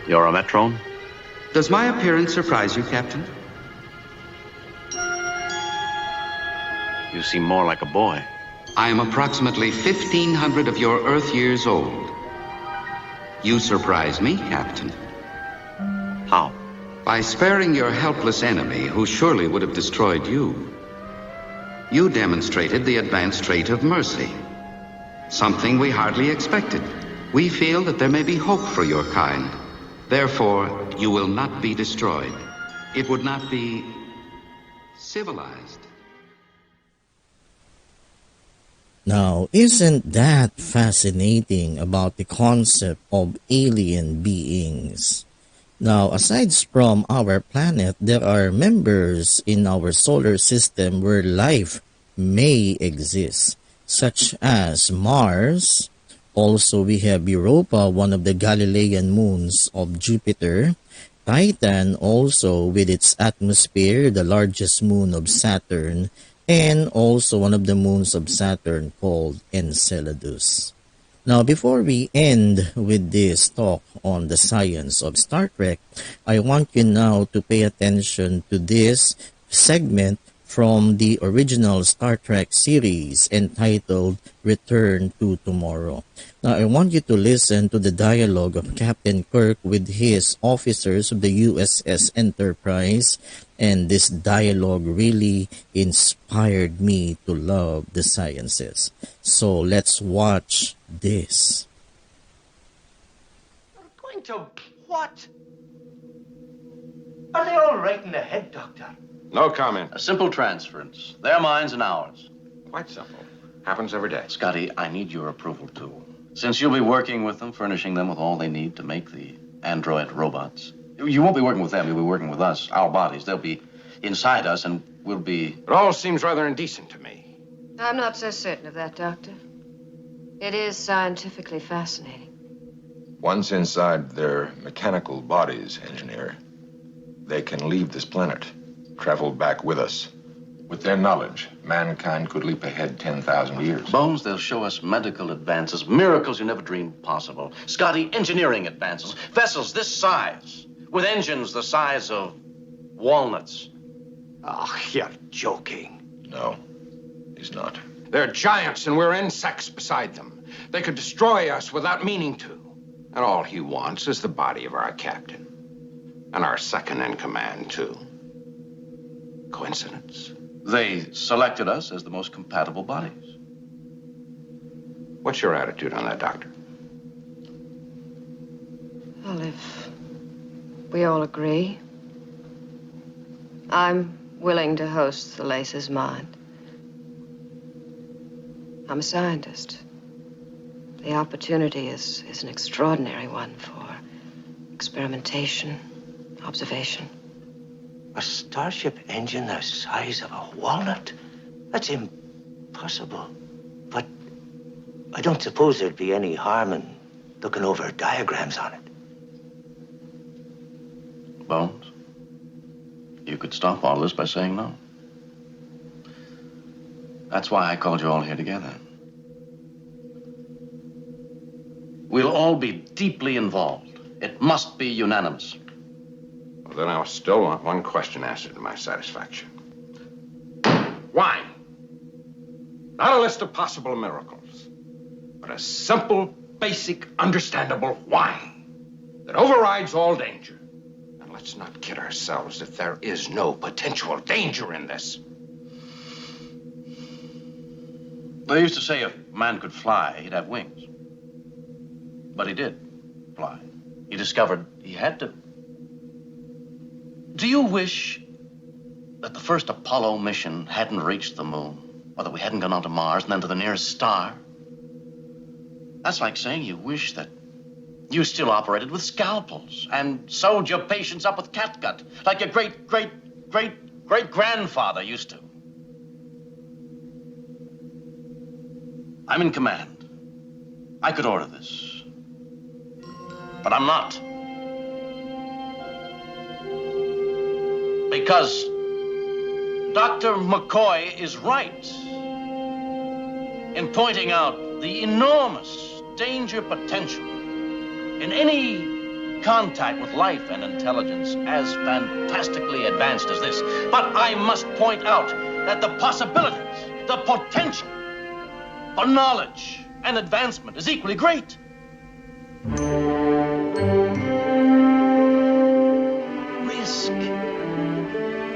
[SPEAKER 8] You're a Metrone?
[SPEAKER 18] Does my appearance surprise you, Captain?
[SPEAKER 8] You seem more like a boy.
[SPEAKER 18] I am approximately 1,500 of your Earth years old. You surprise me, Captain.
[SPEAKER 8] How?
[SPEAKER 18] By sparing your helpless enemy, who surely would have destroyed you. You demonstrated the advanced trait of mercy. Something we hardly expected. We feel that there may be hope for your kind. Therefore, you will not be destroyed. It would not be civilized.
[SPEAKER 5] Now, isn't that fascinating about the concept of alien beings? Now, aside from our planet, there are members in our solar system where life may exist, such as Mars. Also, we have Europa, one of the Galilean moons of Jupiter. Titan, also with its atmosphere, the largest moon of Saturn. And also one of the moons of Saturn called Enceladus. Now, before we end with this talk on the science of Star Trek, I want you now to pay attention to this segment from the original Star Trek series entitled Return to Tomorrow. Now, I want you to listen to the dialogue of Captain Kirk with his officers of the USS Enterprise, and this dialogue really inspired me to love the sciences. So let's watch this.
[SPEAKER 1] Going to what? Are they all right in the head, Doctor?
[SPEAKER 15] No comment.
[SPEAKER 8] A simple transference. Their minds and ours.
[SPEAKER 15] Quite simple. Happens every day.
[SPEAKER 8] Scotty, I need your approval, too. Since you'll be working with them, furnishing them with all they need to make the android robots. You won't be working with them, you'll be working with us, our bodies. They'll be inside us, and we'll be...
[SPEAKER 15] It all seems rather indecent to me.
[SPEAKER 19] I'm not so certain of that, Doctor. It is scientifically fascinating.
[SPEAKER 10] Once inside their mechanical bodies, Engineer, they can leave this planet, travel back with us. With their knowledge, mankind could leap ahead 10,000 years.
[SPEAKER 8] Bones, they'll show us medical advances, miracles you never dreamed possible. Scotty, engineering advances, vessels this size, with engines the size of walnuts.
[SPEAKER 1] Oh, you're joking.
[SPEAKER 10] No, he's not.
[SPEAKER 15] They're giants and we're insects beside them. They could destroy us without meaning to. And all he wants is the body of our captain. And our second in command, too. Coincidence?
[SPEAKER 8] They selected us as the most compatible bodies.
[SPEAKER 15] What's your attitude on that, Doctor?
[SPEAKER 19] Well, if we all agree, I'm willing to host the Lace's mind. I'm a scientist. The opportunity is an extraordinary one for experimentation, observation.
[SPEAKER 1] A starship engine the size of a walnut? That's impossible. But I don't suppose there'd be any harm in looking over diagrams on it.
[SPEAKER 8] Bones, you could stop all this by saying no. That's why I called you all here together. We'll all be deeply involved. It must be unanimous.
[SPEAKER 15] Well, then I still want one question answered to my satisfaction. Why? Not a list of possible miracles, but a simple, basic, understandable why that overrides all danger. And let's not kid ourselves that there is no potential danger in this.
[SPEAKER 8] They used to say if man could fly, he'd have wings. But he did fly. He discovered he had to. Do you wish that the first Apollo mission hadn't reached the moon, or that we hadn't gone on to Mars and then to the nearest star? That's like saying you wish that you still operated with scalpels and sewed your patients up with catgut, like your great-great-great-great-grandfather used to. I'm in command. I could order this. But I'm not. Because Dr. McCoy is right in pointing out the enormous danger potential in any contact with life and intelligence as fantastically advanced as this. But I must point out that the possibilities, the potential for knowledge and advancement is equally great.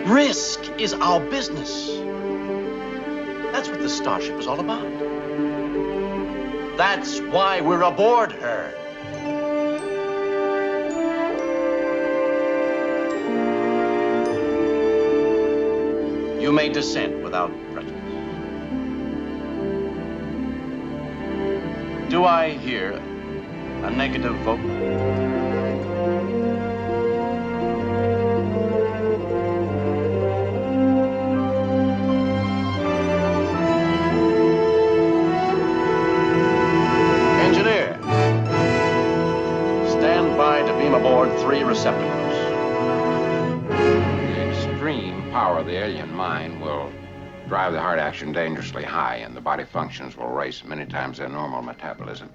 [SPEAKER 8] Risk is our business. That's what the starship is all about. That's why we're aboard her. You may dissent without prejudice. Do I hear a negative vote? Aboard 3 receptacles.
[SPEAKER 15] The extreme power of the alien mind will drive the heart action dangerously high, and the body functions will race many times their normal metabolism.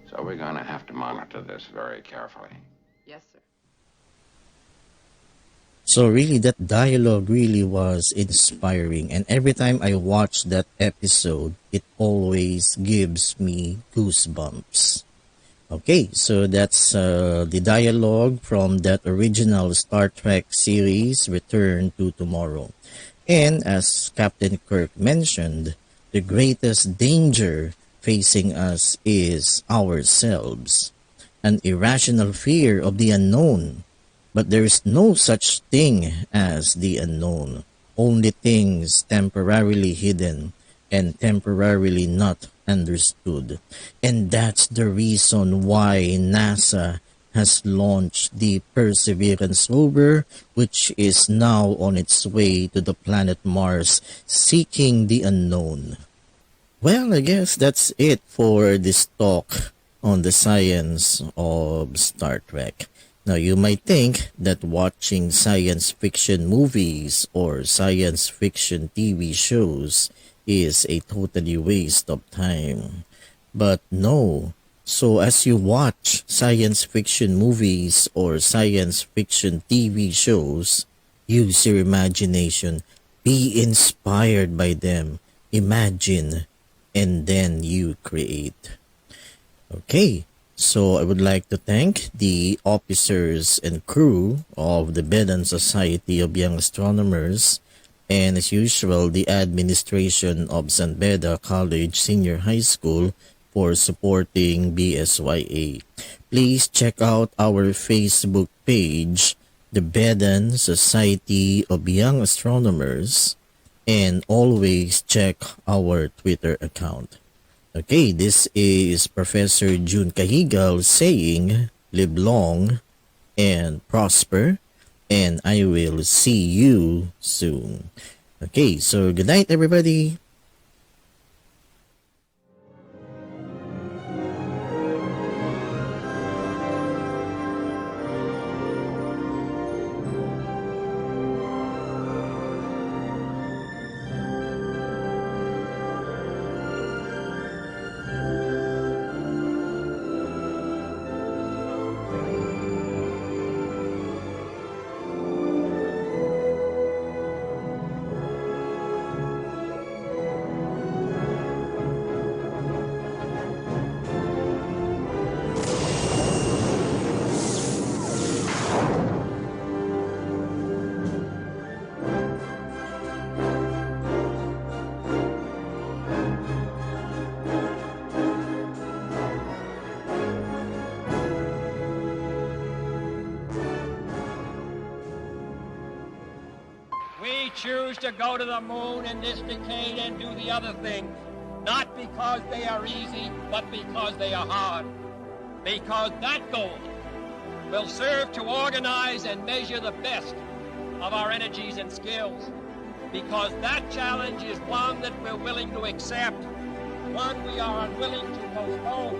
[SPEAKER 15] So we're going to have to monitor this very carefully.
[SPEAKER 2] Yes, sir.
[SPEAKER 5] So really, that dialogue really was inspiring, and every time I watch that episode, it always gives me goosebumps. Okay, so that's the dialogue from that original Star Trek series, Return to Tomorrow. And as Captain Kirk mentioned, the greatest danger facing us is ourselves, an irrational fear of the unknown. But there is no such thing as the unknown, only things temporarily hidden and temporarily not understood. And that's the reason why NASA has launched the Perseverance rover, which is now on its way to the planet Mars, seeking the unknown. Well, I guess that's it for this talk on the science of Star Trek. Now, you might think that watching science fiction movies or science fiction TV shows is a totally waste of time. But no. So as you watch science fiction movies or science fiction TV shows, use your imagination. Be inspired by them. Imagine, and then you create. Okay. So I would like to thank the officers and crew of the Bedan Society of Young Astronomers, and as usual, the administration of San Beda College Senior High School for supporting BSYA. Please check out our Facebook page, the Bedan Society of Young Astronomers, and always check our Twitter account. Okay, this is Professor Jun Cajigal saying, live long and prosper, and I will see you soon. Okay, so good night, everybody.
[SPEAKER 6] We choose to go to the moon in this decade and do the other things, not because they are easy, but because they are hard. Because that goal will serve to organize and measure the best of our energies and skills. Because that challenge is one that we're willing to accept, one we are unwilling to postpone.